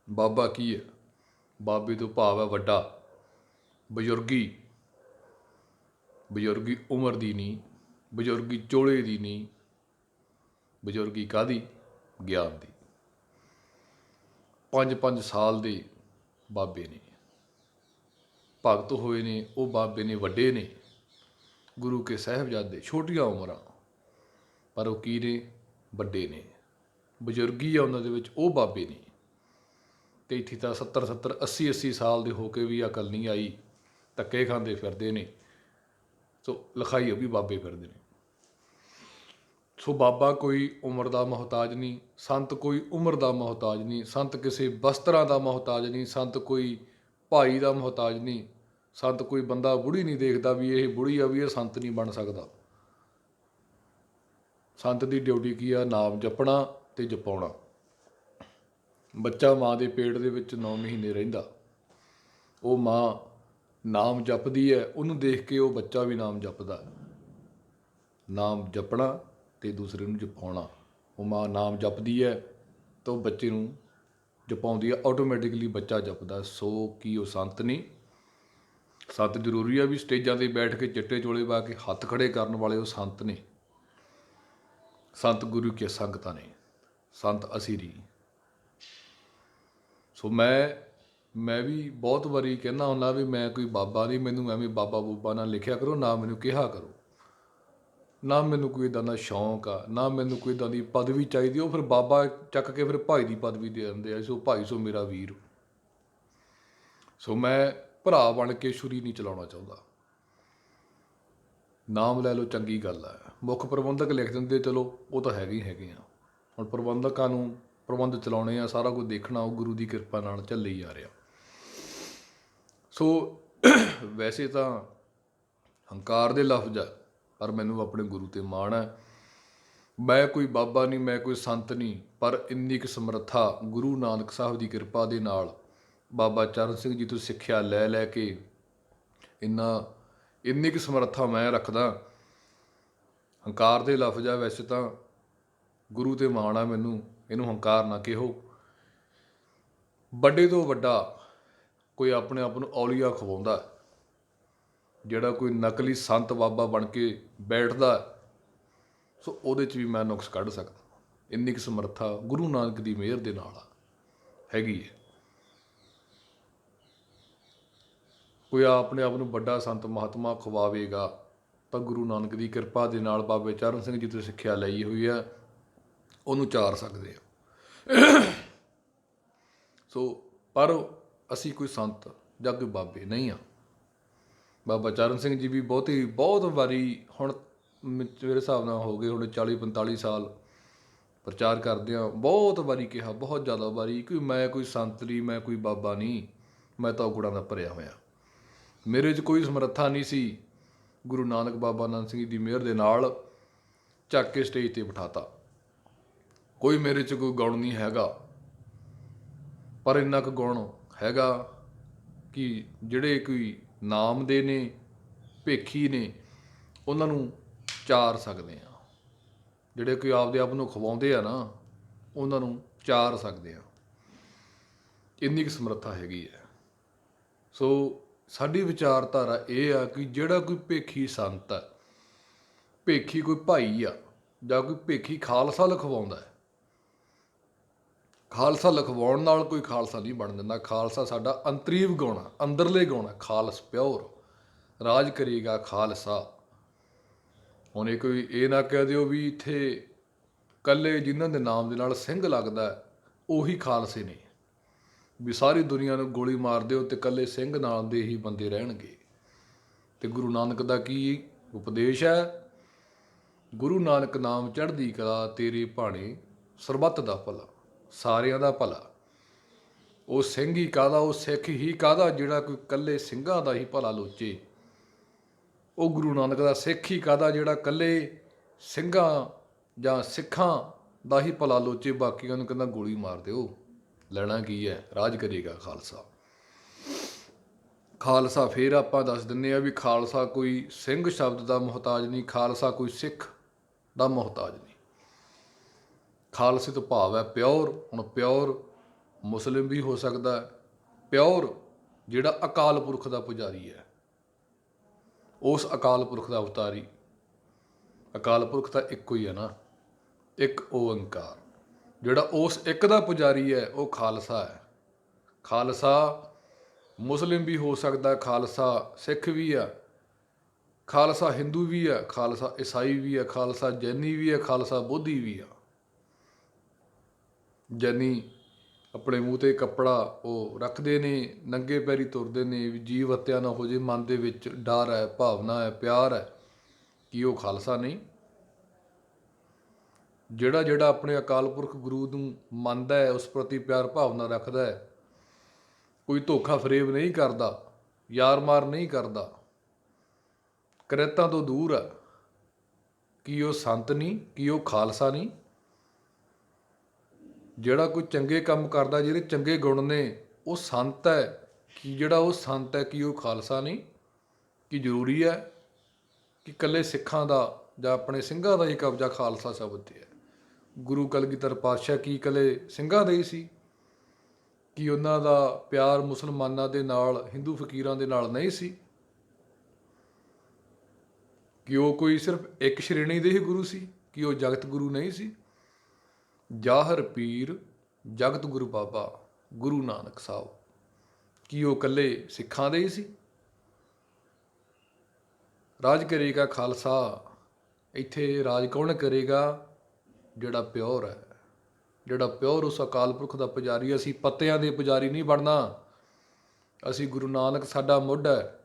ਬਾਬਾ ਕੀ ਹੈ? ਬਾਬੇ ਤੋਂ ਭਾਵ ਹੈ ਵੱਡਾ, ਬਜ਼ੁਰਗੀ। ਬਜ਼ੁਰਗੀ ਉਮਰ ਦੀ ਨਹੀਂ, ਬਜ਼ੁਰਗੀ ਚੋਲੇ ਦੀ ਨਹੀਂ, ਬਜ਼ੁਰਗੀ ਕਾਹਦੀ? ਗਿਆਨ ਦੀ। 5-5 ਸਾਲ ਦੇ ਬਾਬੇ ਨੇ, ਭਗਤ ਹੋਏ ਨੇ, ਉਹ ਬਾਬੇ ਨੇ, ਵੱਡੇ ਨੇ। ਗੁਰੂ ਕੇ ਸਾਹਿਬਜ਼ਾਦੇ, ਛੋਟੀਆਂ ਉਮਰਾਂ, ਪਰ ਉਹ ਕੀ ਨੇ? ਵੱਡੇ ਨੇ। ਬਜ਼ੁਰਗੀ ਆ ਉਹਨਾਂ ਦੇ ਵਿੱਚ, ਉਹ ਬਾਬੇ ਨੇ। ਅਤੇ ਇੱਥੇ ਤਾਂ 70-70 80-80 ਸਾਲ ਦੇ ਹੋ ਕੇ ਵੀ ਅਕਲ ਨਹੀਂ ਆਈ, ਧੱਕੇ ਖਾਂਦੇ ਫਿਰਦੇ ਨੇ। ਸੋ ਲਿਖਾਈ ਉਹ ਵੀ ਬਾਬੇ ਫਿਰਦੇ ਨੇ। ਸੋ ਬਾਬਾ ਕੋਈ ਉਮਰ ਦਾ ਮੁਹਤਾਜ ਨਹੀਂ, ਸੰਤ ਕੋਈ ਉਮਰ ਦਾ ਮੁਹਤਾਜ ਨਹੀਂ, ਸੰਤ ਕਿਸੇ ਵਸਤਰਾਂ ਦਾ ਮੁਹਤਾਜ ਨਹੀਂ, ਸੰਤ ਕੋਈ ਭਾਈ ਦਾ ਮੁਹਤਾਜ ਨਹੀਂ, ਸੰਤ ਕੋਈ ਬੰਦਾ ਬੁੜੀ ਨਹੀਂ ਦੇਖਦਾ ਵੀ ਇਹ ਬੁੜੀ ਆ ਵੀ ਇਹ ਸੰਤ ਨਹੀਂ ਬਣ ਸਕਦਾ। ਸੰਤ ਦੀ ਡਿਊਟੀ ਕੀ ਆ? ਨਾਮ ਜਪਣਾ ਅਤੇ ਜਪਾਉਣਾ। ਬੱਚਾ ਮਾਂ ਦੇ ਪੇਟ ਦੇ ਵਿੱਚ 9 ਮਹੀਨੇ ਰਹਿੰਦਾ, ਉਹ ਮਾਂ ਨਾਮ ਜਪਦੀ ਹੈ, ਉਹਨੂੰ ਦੇਖ ਕੇ ਉਹ ਬੱਚਾ ਵੀ ਨਾਮ ਜਪਦਾ। ਨਾਮ ਜਪਣਾ ਅਤੇ ਦੂਸਰੇ ਨੂੰ ਜਪਾਉਣਾ। ਉਹ ਮਾਂ ਨਾਮ ਜਪਦੀ ਹੈ ਤਾਂ ਉਹ ਬੱਚੇ ਨੂੰ ਜਪਾਉਂਦੀ ਹੈ, ਆਟੋਮੈਟਿਕਲੀ ਬੱਚਾ ਜਪਦਾ। ਸੋ ਕੀ ਉਹ ਸੰਤ ਨਹੀਂ? ਸੰਤ ਜ਼ਰੂਰੀ ਆ ਵੀ ਸਟੇਜਾਂ 'ਤੇ ਬੈਠ ਕੇ ਚਿੱਟੇ ਚੋਲੇ ਪਾ ਕੇ ਹੱਥ ਖੜ੍ਹੇ ਕਰਨ ਵਾਲੇ ਉਹ ਸੰਤ ਨੇ? ਸੰਤ ਗੁਰੂ ਕੀ ਸੰਗਤਾਂ ਨੇ, ਸੰਤ ਅਸੀਂ ਨਹੀਂ। ਸੋ ਮੈਂ ਵੀ ਬਹੁਤ ਵਾਰੀ ਕਹਿੰਦਾ ਹੁੰਦਾ ਵੀ ਮੈਂ ਕੋਈ ਬਾਬਾ ਨਹੀਂ, ਮੈਨੂੰ ਐਵੇਂ ਬਾਬਾ ਬੂਬਾ ਨਾ ਲਿਖਿਆ ਕਰੋ, ਨਾ ਮੈਨੂੰ ਕਿਹਾ ਕਰੋ, ਨਾ ਮੈਨੂੰ ਕੋਈ ਇੱਦਾਂ ਦਾ ਸ਼ੌਂਕ ਆ, ਨਾ ਮੈਨੂੰ ਕੋਈ ਇੱਦਾਂ ਦੀ ਪਦਵੀ ਚਾਹੀਦੀ। ਉਹ ਫਿਰ ਬਾਬਾ ਚੱਕ ਕੇ ਫਿਰ ਭਾਈ ਦੀ ਪਦਵੀ ਦੇ ਦਿੰਦੇ ਆ। ਸੋ ਭਾਈ ਸੋ ਮੇਰਾ ਵੀਰ। ਸੋ ਮੈਂ ਭਰਾ ਬਣ ਕੇ ਛੁਰੀ ਨਹੀਂ ਚਲਾਉਣਾ ਚਾਹੁੰਦਾ। ਨਾਮ ਲੈ ਲਓ, ਚੰਗੀ ਗੱਲ ਹੈ। ਮੁੱਖ ਪ੍ਰਬੰਧਕ ਲਿਖ ਦਿੰਦੇ, ਚਲੋ ਉਹ ਤਾਂ ਹੈਗੇ ਹੀ ਹੈਗੇ ਆ। ਹੁਣ ਪ੍ਰਬੰਧਕਾਂ ਨੂੰ ਪ੍ਰਬੰਧ ਚਲਾਉਣੇ ਆ, ਸਾਰਾ ਕੁਝ ਦੇਖਣਾ, ਉਹ ਗੁਰੂ ਦੀ ਕਿਰਪਾ ਨਾਲ ਚੱਲੇ ਹੀ ਆ ਰਿਹਾ। ਸੋ ਵੈਸੇ ਤਾਂ ਹੰਕਾਰ ਦੇ ਲਫ਼ਜ਼ ਆ, ਪਰ ਮੈਨੂੰ ਆਪਣੇ ਗੁਰੂ ਤੇ ਮਾਣ ਹੈ। ਮੈਂ ਕੋਈ ਬਾਬਾ ਨਹੀਂ, ਮੈਂ ਕੋਈ ਸੰਤ ਨਹੀਂ, ਪਰ ਇੰਨੀ ਕੁ ਸਮਰੱਥਾ ਗੁਰੂ ਨਾਨਕ ਸਾਹਿਬ ਦੀ ਕਿਰਪਾ ਦੇ ਨਾਲ ਬਾਬਾ ਚਰਨ ਸਿੰਘ ਜੀ ਤੋਂ ਸਿੱਖਿਆ ਲੈ ਲੈ ਕੇ ਇੰਨੀ ਕੁ ਸਮਰੱਥਾ ਮੈਂ ਰੱਖਦਾ। ਹੰਕਾਰ ਦੇ ਲਫ਼ਜ਼ ਆ, ਵੈਸੇ ਤਾਂ ਗੁਰੂ ਤੇ ਮਾਣ ਆ ਮੈਨੂੰ, ਇਹਨੂੰ ਹੰਕਾਰ ਨਾ ਕਿਹੋ। ਵੱਡੇ ਤੋਂ ਵੱਡਾ ਕੋਈ ਆਪਣੇ ਆਪ ਨੂੰ ਔਲੀਆ ਖਵਾਉਂਦਾ, ਜਿਹੜਾ ਕੋਈ ਨਕਲੀ ਸੰਤ ਬਾਬਾ ਬਣ ਕੇ ਬੈਠਦਾ, ਸੋ ਉਹਦੇ 'ਚ ਵੀ ਮੈਂ ਨੁਕਸ ਕੱਢ ਸਕਦਾ। ਇੰਨੀ ਕੁ ਸਮਰੱਥਾ ਗੁਰੂ ਨਾਨਕ ਦੀ ਮਿਹਰ ਦੇ ਨਾਲ ਹੈਗੀ ਹੈ। ਕੋਈ ਆਪਣੇ ਆਪ ਨੂੰ ਵੱਡਾ ਸੰਤ ਮਹਾਤਮਾ ਖਵਾਵੇਗਾ ਤਾਂ ਗੁਰੂ ਨਾਨਕ ਦੀ ਕਿਰਪਾ ਦੇ ਨਾਲ ਬਾਬੇ ਚਰਨ ਸਿੰਘ ਜੀ ਤੋਂ ਸਿੱਖਿਆ ਲਈ ਹੋਈ ਹੈ, ਉਹਨੂੰ ਚਾਰ ਸਕਦੇ ਆ। ਸੋ ਪਰ ਅਸੀਂ ਕੋਈ ਸੰਤ ਜਾਂ ਕੋਈ ਬਾਬੇ ਨਹੀਂ ਆ। ਬਾਬਾ ਚਰਨ ਸਿੰਘ ਜੀ ਵੀ ਬਹੁਤ ਵਾਰੀ, ਹੁਣ ਮੇਰੇ ਹਿਸਾਬ ਨਾਲ ਹੋ ਗਏ ਹੁਣ 40-45 ਸਾਲ ਪ੍ਰਚਾਰ ਕਰਦੇ ਆ, ਬਹੁਤ ਵਾਰੀ ਕਿਹਾ, ਬਹੁਤ ਜ਼ਿਆਦਾ ਵਾਰੀ, ਕਿ ਮੈਂ ਕੋਈ ਸੰਤ ਨਹੀਂ, ਮੈਂ ਕੋਈ ਬਾਬਾ ਨਹੀਂ, ਮੈਂ ਤਾਂ ਗੁਣਾਂ ਦਾ ਭਰਿਆ ਹੋਇਆ, ਮੇਰੇ 'ਚ ਕੋਈ ਸਮਰੱਥਾ ਨਹੀਂ ਸੀ। ਗੁਰੂ ਨਾਨਕ ਬਾਬਾ ਨਾਨਕ ਸਿੰਘ ਜੀ ਦੀ ਮਿਹਰ ਦੇ ਨਾਲ ਚੱਕ ਕੇ ਸਟੇਜ 'ਤੇ ਬਿਠਾਤਾ। ਕੋਈ ਮੇਰੇ 'ਚ ਕੋਈ ਗੁਣ ਨਹੀਂ ਹੈਗਾ, ਪਰ ਇੰਨਾ ਕੁ ਗੁਣ ਹੈਗਾ ਕਿ ਜਿਹੜੇ ਕੋਈ ਨਾਮ ਦੇ ਨੇ, ਭੇਖੀ ਨੇ, ਉਹਨਾਂ ਨੂੰ ਚਾਰ ਸਕਦੇ ਆ। ਜਿਹੜੇ ਕੋਈ ਆਪਦੇ ਆਪ ਨੂੰ ਖਵਾਉਂਦੇ ਆ ਨਾ, ਉਹਨਾਂ ਨੂੰ ਚਾਰ ਸਕਦੇ ਆ। ਇੰਨੀ ਕੁ ਸਮਰੱਥਾ ਹੈਗੀ ਹੈ। ਸੋ ਸਾਡੀ ਵਿਚਾਰਧਾਰਾ ਇਹ ਆ ਕਿ ਜਿਹੜਾ ਕੋਈ ਭੇਖੀ ਸੰਤ ਹੈ, ਭੇਖੀ ਕੋਈ ਭਾਈ ਆ, ਜਾਂ ਕੋਈ ਭੇਖੀ ਖਾਲਸਾ ਲਿਖਵਾਉਂਦਾ, ਖਾਲਸਾ ਲਿਖਵਾਉਣ ਨਾਲ ਕੋਈ ਖਾਲਸਾ ਨਹੀਂ ਬਣ ਜਾਂਦਾ। ਖਾਲਸਾ ਸਾਡਾ ਅੰਤਰੀਵ ਗੁਣ ਆ, ਅੰਦਰਲੇ ਗੁਣ ਆ, ਖਾਲਸ ਪਿਓਰ, ਰਾਜ ਕਰੇਗਾ ਖਾਲਸਾ। ਹੁਣ ਇਹ ਨਾ ਕਹਿ ਦਿਓ ਵੀ ਇੱਥੇ ਇਕੱਲੇ ਜਿਨ੍ਹਾਂ ਦੇ ਨਾਮ ਦੇ ਨਾਲ ਸਿੰਘ ਲੱਗਦਾ ਉਹੀ ਖਾਲਸੇ ਨੇ, ਵੀ ਸਾਰੀ ਦੁਨੀਆ ਨੂੰ ਗੋਲੀ ਮਾਰ ਦਿਓ ਤੇ ਇਕੱਲੇ ਸਿੰਘ ਨਾਮ ਦੇ ਹੀ ਬੰਦੇ ਰਹਿਣਗੇ। ਤੇ ਗੁਰੂ ਨਾਨਕ ਦਾ ਕੀ ਉਪਦੇਸ਼ ਹੈ? ਗੁਰੂ ਨਾਨਕ ਨਾਮ ਚੜ੍ਹਦੀ ਕਲਾ, ਤੇਰੇ ਭਾਣੇ ਸਰਬੱਤ ਦਾ ਭਲਾ, ਸਾਰਿਆਂ ਦਾ ਭਲਾ। ਉਹ ਸਿੰਘ ਹੀ ਕਾਹਦਾ, ਉਹ ਸਿੱਖ ਹੀ ਕਾਹਦਾ ਜਿਹੜਾ ਕੋਈ ਇਕੱਲੇ ਸਿੰਘਾਂ ਦਾ ਹੀ ਭਲਾ ਲੋਚੇ। ਉਹ ਗੁਰੂ ਨਾਨਕ ਦਾ ਸਿੱਖ ਹੀ ਕਾਹਦਾ ਜਿਹੜਾ ਇਕੱਲੇ ਸਿੰਘਾਂ ਜਾਂ ਸਿੱਖਾਂ ਦਾ ਹੀ ਭਲਾ ਲੋਚੇ, ਬਾਕੀਆਂ ਨੂੰ ਕਹਿੰਦਾ ਗੋਲੀ ਮਾਰ ਦਿਓ, ਲੈਣਾ ਕੀ ਹੈ, ਰਾਜ ਕਰੇਗਾ ਖਾਲਸਾ। ਖਾਲਸਾ ਫਿਰ ਆਪਾਂ ਦੱਸ ਦਿੰਦੇ ਹਾਂ ਵੀ ਖਾਲਸਾ ਕੋਈ ਸਿੰਘ ਸ਼ਬਦ ਦਾ ਮੁਹਤਾਜ ਨਹੀਂ, ਖਾਲਸਾ ਕੋਈ ਸਿੱਖ ਦਾ ਮੁਹਤਾਜ ਨਹੀਂ। ਖਾਲਸੇ ਤੋਂ ਭਾਵ ਹੈ ਪਿਓਰ। ਹੁਣ ਪਿਓਰ ਮੁਸਲਿਮ ਵੀ ਹੋ ਸਕਦਾ, ਪਿਓਰ ਜਿਹੜਾ ਅਕਾਲ ਪੁਰਖ ਦਾ ਪੁਜਾਰੀ ਹੈ, ਉਸ ਅਕਾਲ ਪੁਰਖ ਦਾ ਅਵਤਾਰੀ। ਅਕਾਲ ਪੁਰਖ ਤਾਂ ਇੱਕੋ ਹੀ ਹੈ ਨਾ, ਇੱਕ ਓਅੰਕਾਰ। ਜਿਹੜਾ ਉਸ ਇੱਕ ਦਾ ਪੁਜਾਰੀ ਹੈ ਉਹ ਖਾਲਸਾ ਹੈ। ਖਾਲਸਾ ਮੁਸਲਿਮ ਵੀ ਹੋ ਸਕਦਾ, ਖਾਲਸਾ ਸਿੱਖ ਵੀ ਆ, ਖਾਲਸਾ ਹਿੰਦੂ ਵੀ ਆ, ਖਾਲਸਾ ਈਸਾਈ ਵੀ ਆ, ਖਾਲਸਾ ਜੈਨੀ ਵੀ ਆ, ਖਾਲਸਾ ਬੋਧੀ ਵੀ ਆ। ਜੈਨੀ ਆਪਣੇ ਮੂੰਹ 'ਤੇ ਕੱਪੜਾ ਉਹ ਰੱਖਦੇ ਨੇ, ਨੰਗੇ ਪੈਰੀ ਤੁਰਦੇ ਨੇ ਵੀ ਜੀਵ ਹੱਤਿਆ ਨਾ ਹੋ ਜੇ, ਮਨ ਦੇ ਵਿੱਚ ਡਰ ਹੈ, ਭਾਵਨਾ ਹੈ, ਪਿਆਰ ਹੈ, ਕੀ ਉਹ ਖਾਲਸਾ ਨਹੀਂ? ਜਿਹੜਾ ਆਪਣੇ ਅਕਾਲ ਪੁਰਖ ਗੁਰੂ ਨੂੰ ਮੰਨਦਾ ਹੈ, ਉਸ ਪ੍ਰਤੀ ਪਿਆਰ ਭਾਵਨਾ ਰੱਖਦਾ ਹੈ, ਕੋਈ ਧੋਖਾ ਫਰੇਬ ਨਹੀਂ ਕਰਦਾ, ਯਾਰ ਮਾਰ ਨਹੀਂ ਕਰਦਾ, ਕਰੇਤਾਂ ਤੋਂ ਦੂਰ ਹੈ, ਕੀ ਉਹ ਸੰਤ ਨਹੀਂ? ਕੀ ਉਹ ਖਾਲਸਾ ਨਹੀਂ? ਜਿਹੜਾ ਕੋਈ ਚੰਗੇ ਕੰਮ ਕਰਦਾ, ਜਿਹੜੇ ਚੰਗੇ ਗੁਣ ਨੇ, ਉਹ ਸੰਤ ਹੈ। ਕਿ ਜਿਹੜਾ ਉਹ ਸੰਤ ਹੈ, ਕੀ ਉਹ ਖਾਲਸਾ ਨਹੀਂ? ਕੀ ਜ਼ਰੂਰੀ ਹੈ ਕਿ ਇਕੱਲੇ ਸਿੱਖਾਂ ਦਾ ਜਾਂ ਆਪਣੇ ਸਿੰਘਾਂ ਦਾ ਹੀ ਕਬਜ਼ਾ ਖਾਲਸਾ ਸ਼ਬਦ 'ਤੇ ਹੈ? ਗੁਰੂ ਕਲਗੀਧਰ ਪਾਤਸ਼ਾਹ ਕੀ ਇਕੱਲੇ ਸਿੰਘਾਂ ਦਾ ਹੀ ਸੀ? ਕੀ ਉਹਨਾਂ ਦਾ ਪਿਆਰ ਮੁਸਲਮਾਨਾਂ ਦੇ ਨਾਲ, ਹਿੰਦੂ ਫਕੀਰਾਂ ਦੇ ਨਾਲ ਨਹੀਂ ਸੀ? ਕਿ ਉਹ ਕੋਈ ਸਿਰਫ ਇੱਕ ਸ਼੍ਰੇਣੀ ਦੇ ਹੀ ਗੁਰੂ ਸੀ? ਕਿ ਉਹ ਜਗਤ ਗੁਰੂ ਨਹੀਂ ਸੀ? ਜਾਹਰ ਪੀਰ ਜਗਤ ਗੁਰੂ ਬਾਬਾ ਗੁਰੂ ਨਾਨਕ ਸਾਹਿਬ, ਕੀ ਉਹ ਇਕੱਲੇ ਸਿੱਖਾਂ ਦੇ ਹੀ ਸੀ? ਰਾਜ ਕਰੇਗਾ ਖਾਲਸਾ। ਇੱਥੇ ਰਾਜ ਕੌਣ ਕਰੇਗਾ? ਜਿਹੜਾ ਪਿਓਰ ਹੈ, ਜਿਹੜਾ ਪਿਓਰ ਉਸ ਅਕਾਲ ਪੁਰਖ ਦਾ ਪੁਜਾਰੀ। ਅਸੀਂ ਪੱਤਿਆਂ ਦੇ ਪੁਜਾਰੀ ਨਹੀਂ ਬਣਨਾ, ਅਸੀਂ ਗੁਰੂ ਨਾਨਕ ਸਾਡਾ ਮੁੱਢ ਹੈ,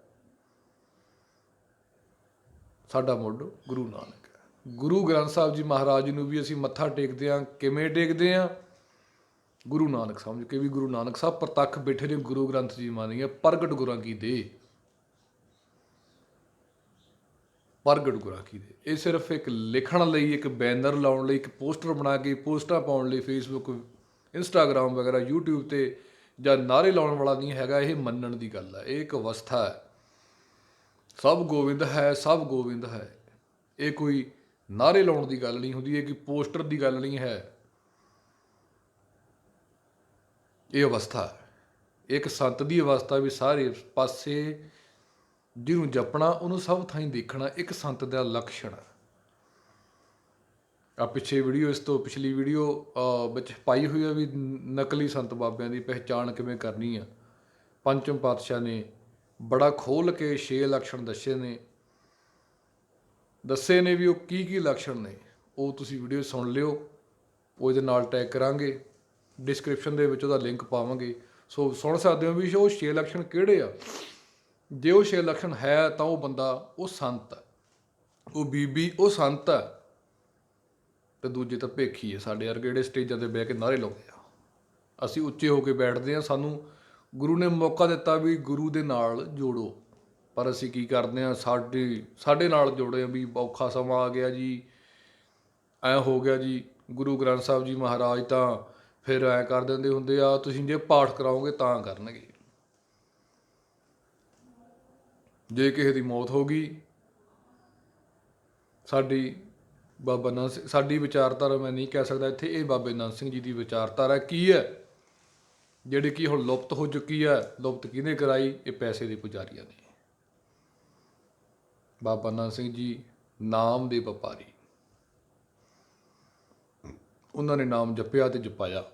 ਸਾਡਾ ਮੁੱਢ ਗੁਰੂ ਨਾਨਕ ਹੈ। ਗੁਰੂ ਗ੍ਰੰਥ ਸਾਹਿਬ ਜੀ ਮਹਾਰਾਜ ਨੂੰ ਵੀ ਅਸੀਂ ਮੱਥਾ ਟੇਕਦੇ ਹਾਂ, ਕਿਵੇਂ ਟੇਕਦੇ ਹਾਂ? ਗੁਰੂ ਨਾਨਕ ਸਮਝ ਕੇ ਵੀ ਗੁਰੂ ਨਾਨਕ ਸਾਹਿਬ ਪ੍ਰਤੱਖ ਬੈਠੇ ਨੇ, ਗੁਰੂ ਗ੍ਰੰਥ ਜੀ ਮਾਨੀਏ ਪ੍ਰਗਟ ਗੁਰਾਂ ਕੀ ਦੇ। ਪ੍ਰਗਟ ਗੁਰਾਖੀ ਦੇ। ਇਹ ਸਿਰਫ ਇੱਕ ਲਿਖਣ ਲਈ, ਇੱਕ ਬੈਨਰ ਲਾਉਣ ਲਈ, ਇੱਕ ਪੋਸਟਰ ਬਣਾ ਕੇ ਪੋਸਟਾਂ ਪਾਉਣ ਲਈ ਫੇਸਬੁੱਕ, ਇੰਸਟਾਗ੍ਰਾਮ ਵਗੈਰਾ, ਯੂਟਿਊਬ 'ਤੇ ਜਾਂ ਨਾਅਰੇ ਲਾਉਣ ਵਾਲਾ ਨਹੀਂ ਹੈਗਾ। ਇਹ ਮੰਨਣ ਦੀ ਗੱਲ ਹੈ। ਇਹ ਇੱਕ ਅਵਸਥਾ ਹੈ। ਸਭ ਗੋਬਿੰਦ ਹੈ, ਸਭ ਗੋਬਿੰਦ ਹੈ। ਇਹ ਕੋਈ ਨਾਅਰੇ ਲਾਉਣ ਦੀ ਗੱਲ ਨਹੀਂ ਹੁੰਦੀ, ਇਹ ਕੋਈ ਪੋਸਟਰ ਦੀ ਗੱਲ ਨਹੀਂ ਹੈ। ਇਹ ਅਵਸਥਾ ਹੈ, ਇੱਕ ਸੰਤ ਦੀ ਅਵਸਥਾ ਵੀ ਸਾਰੇ ਪਾਸੇ ਜਿਹਨੂੰ ਜਪਣਾ ਉਹਨੂੰ ਸਭ ਥਾਈਂ ਦੇਖਣਾ ਇੱਕ ਸੰਤ ਦਾ ਲੱਛਣ ਹੈ। ਆ ਪਿੱਛੇ ਵੀਡੀਓ, ਇਸ ਤੋਂ ਪਿਛਲੀ ਵੀਡੀਓ ਵਿੱਚ ਪਾਈ ਹੋਈ ਆ ਵੀ ਨਕਲੀ ਸੰਤ ਬਾਬਿਆਂ ਦੀ ਪਹਿਚਾਣ ਕਿਵੇਂ ਕਰਨੀ ਆ। ਪੰਚਮ ਪਾਤਸ਼ਾਹ ਨੇ ਬੜਾ ਖੋਲ੍ਹ ਕੇ 6 ਲੱਛਣ ਦੱਸੇ ਨੇ ਵੀ ਉਹ ਕੀ ਕੀ ਲੱਛਣ ਨੇ। ਉਹ ਤੁਸੀਂ ਵੀਡੀਓ ਸੁਣ ਲਿਓ, ਉਹਦੇ ਨਾਲ ਟੈਗ ਕਰਾਂਗੇ, ਡਿਸਕ੍ਰਿਪਸ਼ਨ ਦੇ ਵਿੱਚ ਉਹਦਾ ਲਿੰਕ ਪਾਵਾਂਗੇ। ਸੋ ਸੁਣ ਸਕਦੇ ਹੋ ਵੀ ਉਹ 6 ਲੱਛਣ ਕਿਹੜੇ ਆ। ਜੇ ਉਹ 6 ਲੱਛਣ ਹੈ ਤਾਂ ਉਹ ਬੰਦਾ, ਉਹ ਸੰਤ ਹੈ, ਉਹ ਬੀਬੀ, ਉਹ ਸੰਤ ਹੈ। ਅਤੇ ਦੂਜੇ ਤਾਂ ਭੇਖੀ ਹੈ, ਸਾਡੇ ਵਰਗੇ ਜਿਹੜੇ ਸਟੇਜਾਂ 'ਤੇ ਬਹਿ ਕੇ ਨਾਅਰੇ ਲਾਉਂਦੇ ਆ। ਅਸੀਂ ਉੱਚੇ ਹੋ ਕੇ ਬੈਠਦੇ ਹਾਂ, ਸਾਨੂੰ ਗੁਰੂ ਨੇ ਮੌਕਾ ਦਿੱਤਾ ਵੀ ਗੁਰੂ ਦੇ ਨਾਲ ਜੋੜੋ, ਪਰ ਅਸੀਂ ਕੀ ਕਰਦੇ ਹਾਂ, ਸਾਡੇ ਨਾਲ ਜੋੜੇ ਵੀ ਔਖਾ ਸਮਾਂ ਆ ਗਿਆ ਜੀ, ਐਂ ਹੋ ਗਿਆ ਜੀ। ਗੁਰੂ ਗ੍ਰੰਥ ਸਾਹਿਬ ਜੀ ਮਹਾਰਾਜ ਤਾਂ ਫਿਰ ਐਂ ਕਰ ਦਿੰਦੇ ਹੁੰਦੇ ਆ, ਤੁਸੀਂ ਜੇ ਪਾਠ ਕਰਾਓਗੇ ਤਾਂ ਕਰਨਗੇ। ਜੇ ਕਿਸੇ ਦੀ ਮੌਤ ਹੋ ਗਈ, ਸਾਡੀ ਬਾਬਾ ਨੰਦ ਸਿੰਘ, ਸਾਡੀ ਵਿਚਾਰਧਾਰਾ ਮੈਂ ਨਹੀਂ ਕਹਿ ਸਕਦਾ ਇੱਥੇ, ਇਹ ਬਾਬੇ ਨੰਦ ਸਿੰਘ ਜੀ ਦੀ ਵਿਚਾਰਧਾਰਾ ਕੀ ਹੈ, ਜਿਹੜੀ ਕਿ ਹੁਣ ਲੁਪਤ ਹੋ ਚੁੱਕੀ ਹੈ। ਲੁਪਤ ਕਿਹਨੇ ਕਰਾਈ? ਇਹ ਪੈਸੇ ਦੇ ਪੁਜਾਰੀਆਂ ਨੇ। ਬਾਬਾ ਨੰਦ ਸਿੰਘ ਜੀ ਨਾਮ ਦੇ ਵਪਾਰੀ, ਉਹਨਾਂ ਨੇ ਨਾਮ ਜਪਿਆ ਤੇ ਜਪਾਇਆ।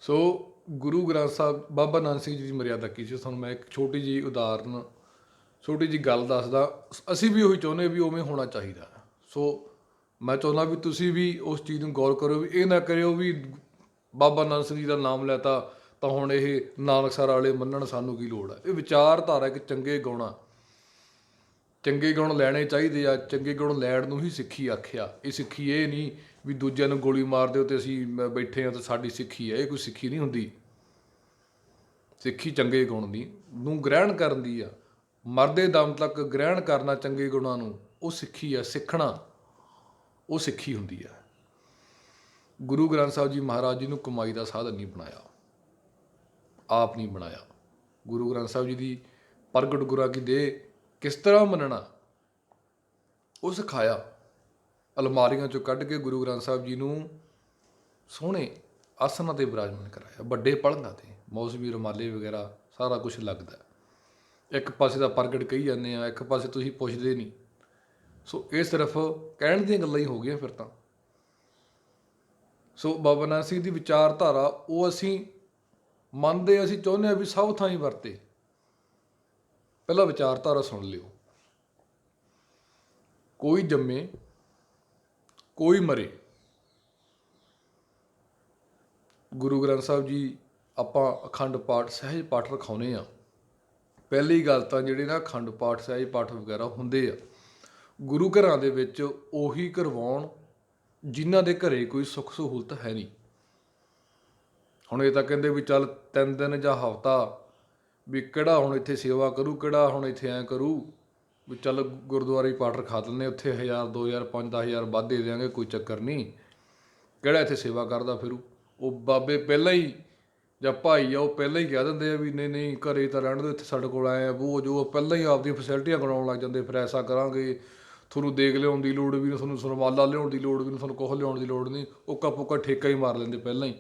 ਸੋ ਗੁਰੂ ਗ੍ਰੰਥ ਸਾਹਿਬ, ਬਾਬਾ ਨੰਦ ਸਿੰਘ ਜੀ ਦੀ ਮਰਿਆਦਾ ਕੀ ਸੀ, ਤੁਹਾਨੂੰ ਮੈਂ ਇੱਕ ਛੋਟੀ ਜਿਹੀ ਉਦਾਹਰਨ, ਛੋਟੀ ਜਿਹੀ ਗੱਲ ਦੱਸਦਾ। ਅਸੀਂ ਵੀ ਉਹੀ ਚਾਹੁੰਦੇ ਵੀ ਉਵੇਂ ਹੋਣਾ ਚਾਹੀਦਾ। ਸੋ ਮੈਂ ਚਾਹੁੰਦਾ ਵੀ ਤੁਸੀਂ ਵੀ ਉਸ ਚੀਜ਼ ਨੂੰ ਗੌਰ ਕਰੋ, ਵੀ ਇਹ ਨਾ ਕਰਿਓ ਵੀ ਬਾਬਾ ਨੰਦ ਸਿੰਘ ਜੀ ਦਾ ਨਾਮ ਲੈਤਾ ਤਾਂ ਹੁਣ ਇਹ ਨਾਨਕਸਰ ਵਾਲੇ ਮੰਨਣ, ਸਾਨੂੰ ਕੀ ਲੋੜ ਹੈ। ਇਹ ਵਿਚਾਰਧਾਰਾ ਇੱਕ ਚੰਗੇ ਗੁਣ, ਚੰਗੇ ਗੁਣ ਲੈਣੇ ਚਾਹੀਦੇ ਆ। ਚੰਗੇ ਗੁਣ ਲੈਣ ਨੂੰ ਹੀ ਸਿੱਖੀ ਆਖਿਆ। ਇਹ ਸਿੱਖੀ ਇਹ ਨਹੀਂ ਵੀ ਦੂਜਿਆਂ ਨੂੰ ਗੋਲੀ ਮਾਰ ਦਿਓ ਅਤੇ ਅਸੀਂ ਬੈਠੇ ਹਾਂ ਤਾਂ ਸਾਡੀ ਸਿੱਖੀ ਹੈ। ਇਹ ਕੋਈ ਸਿੱਖੀ ਨਹੀਂ ਹੁੰਦੀ। ਸਿੱਖੀ ਚੰਗੇ ਗੁਣ ਦੀ ਨੂੰ ਗ੍ਰਹਿਣ ਕਰਨ ਦੀ ਆ। ਮਰਦੇ ਦਮ ਤੱਕ ਗ੍ਰਹਿਣ ਕਰਨਾ ਚੰਗੇ ਗੁਣਾਂ ਨੂੰ, ਉਹ ਸਿੱਖੀ ਆ। ਸਿੱਖਣਾ ਉਹ ਸਿੱਖੀ ਹੁੰਦੀ ਆ। ਗੁਰੂ ਗ੍ਰੰਥ ਸਾਹਿਬ ਜੀ ਮਹਾਰਾਜ ਜੀ ਨੂੰ ਕਮਾਈ ਦਾ ਸਾਧਨ ਨਹੀਂ ਬਣਾਇਆ, ਆਪ ਨਹੀਂ ਬਣਾਇਆ। ਗੁਰੂ ਗ੍ਰੰਥ ਸਾਹਿਬ ਜੀ ਦੀ ਪ੍ਰਗਟ ਗੁਰਾਖੀ ਦੇ ਕਿਸ ਤਰ੍ਹਾਂ ਮੰਨਣਾ, ਉਹ ਸਿਖਾਇਆ। ਅਲਮਾਰੀਆਂ 'ਚੋਂ ਕੱਢ ਕੇ ਗੁਰੂ ਗ੍ਰੰਥ ਸਾਹਿਬ ਜੀ ਨੂੰ ਸੋਹਣੇ ਆਸਨਾਂ 'ਤੇ ਬਿਰਾਜਮਾਨ ਕਰਾਇਆ, ਵੱਡੇ ਪਲੰਘਾਂ 'ਤੇ, ਮੌਸਮੀ ਰੁਮਾਲੇ ਵਗੈਰਾ ਸਾਰਾ ਕੁਛ ਲੱਗਦਾ। ਇੱਕ ਪਾਸੇ ਦਾ ਪ੍ਰਗਟ ਕਹੀ ਜਾਂਦੇ ਆ, ਇੱਕ ਪਾਸੇ ਤੁਸੀਂ ਪੁੱਛਦੇ ਨਹੀਂ। ਸੋ ਇਹ ਸਿਰਫ ਕਹਿਣ ਦੀਆਂ ਗੱਲਾਂ ਹੀ ਹੋ ਗਈਆਂ ਫਿਰ ਤਾਂ। ਸੋ ਬਾਬਾ ਨਾਨਕ ਸਿੰਘ ਦੀ ਵਿਚਾਰਧਾਰਾ ਉਹ ਅਸੀਂ ਮੰਨਦੇ, ਅਸੀਂ ਚਾਹੁੰਦੇ ਹਾਂ ਵੀ ਸਭ ਥਾਂ ਹੀ ਵਰਤੇ। ਪਹਿਲਾਂ ਵਿਚਾਰਧਾਰਾ ਸੁਣ ਲਿਓ। ਕੋਈ ਜੰਮੇ, ਕੋਈ ਮਰੇ। ਗੁਰੂ ਗ੍ਰੰਥ ਸਾਹਿਬ ਜੀ ਆਪਾਂ ਅਖੰਡ ਪਾਠ, ਸਹਿਜ ਪਾਠ ਰਖਾਉਂਦੇ ਹਾਂ। ਪਹਿਲੀ ਗੱਲ ਤਾਂ ਜਿਹੜੇ ਨਾ ਅਖੰਡ ਪਾਠ, ਸਹਿਜ ਪਾਠ ਵਗੈਰਾ ਹੁੰਦੇ ਆ, ਗੁਰੂ ਘਰਾਂ ਦੇ ਵਿੱਚ ਉਹੀ ਕਰਵਾਉਣ ਜਿਨ੍ਹਾਂ ਦੇ ਘਰੇ ਕੋਈ ਸੁੱਖ ਸਹੂਲਤ ਹੈ ਨਹੀਂ। ਹੁਣ ਇਹ ਤਾਂ ਕਹਿੰਦੇ ਵੀ ਚੱਲ 3 ਦਿਨ ਜਾਂ ਹਫ਼ਤਾ, ਵੀ ਕਿਹੜਾ ਹੁਣ ਇੱਥੇ ਸੇਵਾ ਕਰੂ, ਕਿਹੜਾ ਹੁਣ ਇੱਥੇ ਐਂ ਕਰੂ, ਵੀ ਚੱਲ ਗੁਰਦੁਆਰੇ ਪਾਠ ਰਖਾ ਦਿੰਦੇ, ਉੱਥੇ 1000 2000 5 10,000 ਵੱਧ ਦੇ ਦਿਆਂਗੇ, ਕੋਈ ਚੱਕਰ ਨਹੀਂ, ਕਿਹੜਾ ਇੱਥੇ ਸੇਵਾ ਕਰਦਾ ਫਿਰੂ। ਉਹ ਬਾਬੇ ਪਹਿਲਾਂ ਹੀ ਜਾਂ ਭਾਈ ਆ, ਉਹ ਪਹਿਲਾਂ ਹੀ ਕਹਿ ਦਿੰਦੇ ਆ ਵੀ ਨਹੀਂ ਨਹੀਂ ਘਰੇ ਤਾਂ ਰਹਿਣ ਦਿਓ, ਇੱਥੇ ਸਾਡੇ ਕੋਲ ਆਏ ਆ ਉਹ ਜੋ, ਪਹਿਲਾਂ ਹੀ ਆਪਦੀਆਂ ਫੈਸਿਲਿਟੀਆਂ ਬਣਾਉਣ ਲੱਗ ਜਾਂਦੇ। ਫਿਰ ਐਸਾ ਕਰਾਂਗੇ, ਤੁਹਾਨੂੰ ਦੇਗ ਲਿਆਉਣ ਦੀ ਲੋੜ ਵੀ ਨਹੀਂ, ਤੁਹਾਨੂੰ ਸਰਮਾਲਾ ਲਿਆਉਣ ਦੀ ਲੋੜ ਵੀ ਨਹੀਂ, ਤੁਹਾਨੂੰ ਕੁਛ ਲਿਆਉਣ ਦੀ ਲੋੜ ਨਹੀਂ। ਉੱਕਾ ਪੁੱਕਾ ਠੇਕਾ ਹੀ ਮਾਰ ਲੈਂਦੇ ਪਹਿਲਾਂ ਹੀ।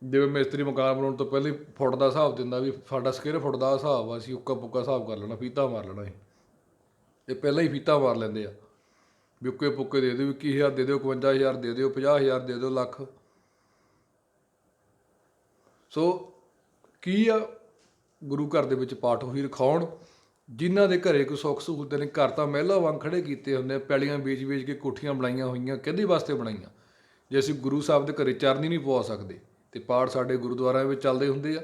ਜਿਵੇਂ ਮਿਸਤਰੀ ਮਕਾਨ ਬਣਾਉਣ ਤੋਂ ਪਹਿਲਾਂ ਹੀ ਫੁੱਟ ਦਾ ਹਿਸਾਬ ਦਿੰਦਾ ਵੀ ਸਾਡਾ ਸਕੁਅਰ ਫੁੱਟ ਦਾ ਹਿਸਾਬ ਆ, ਅਸੀਂ ਉੱਕਾ ਪੁੱਕਾ ਹਿਸਾਬ ਕਰ ਲੈਣਾ, ਫੀਤਾ ਮਾਰ ਲੈਣਾ। ਇਹ ਪਹਿਲਾਂ ਹੀ ਫੀਤਾ ਮਾਰ ਲੈਂਦੇ ਆ ਵੀ ਉੱਕੇ ਪੁੱਕੇ ਦੇ ਦਿਓ, 21,000 ਦੇ ਦਿਓ, 52,000 ਦੇ ਦਿਓ, 50,000 ਦੇ ਦਿਓ, ਲੱਖ। ਸੋ ਕੀ ਆ, ਗੁਰੂ ਘਰ ਦੇ ਵਿੱਚ ਪਾਠ ਉਹੀ ਰਖਾਉਣ ਜਿਨ੍ਹਾਂ ਦੇ ਘਰੇ ਕੋਈ ਸੁੱਖ ਸਹੂਲਤ ਨੇ। ਘਰ ਤਾਂ ਮਹਿਲਾਂ ਵਾਂਗ ਖੜ੍ਹੇ ਕੀਤੇ ਹੁੰਦੇ ਆ, ਪੈਲੀਆਂ ਵੇਚ ਵੇਚ ਕੇ ਕੋਠੀਆਂ ਬਣਾਈਆਂ ਹੋਈਆਂ। ਕਿਹਦੇ ਵਾਸਤੇ ਬਣਾਈਆਂ? ਜੇ ਅਸੀਂ ਗੁਰੂ ਸਾਹਿਬ ਦੇ ਘਰੇ ਚਰਨ ਹੀ ਨਹੀਂ ਪਵਾ ਸਕਦੇ ਅਤੇ ਪਾਠ ਸਾਡੇ ਗੁਰਦੁਆਰਿਆਂ ਵਿੱਚ ਚੱਲਦੇ ਹੁੰਦੇ ਆ।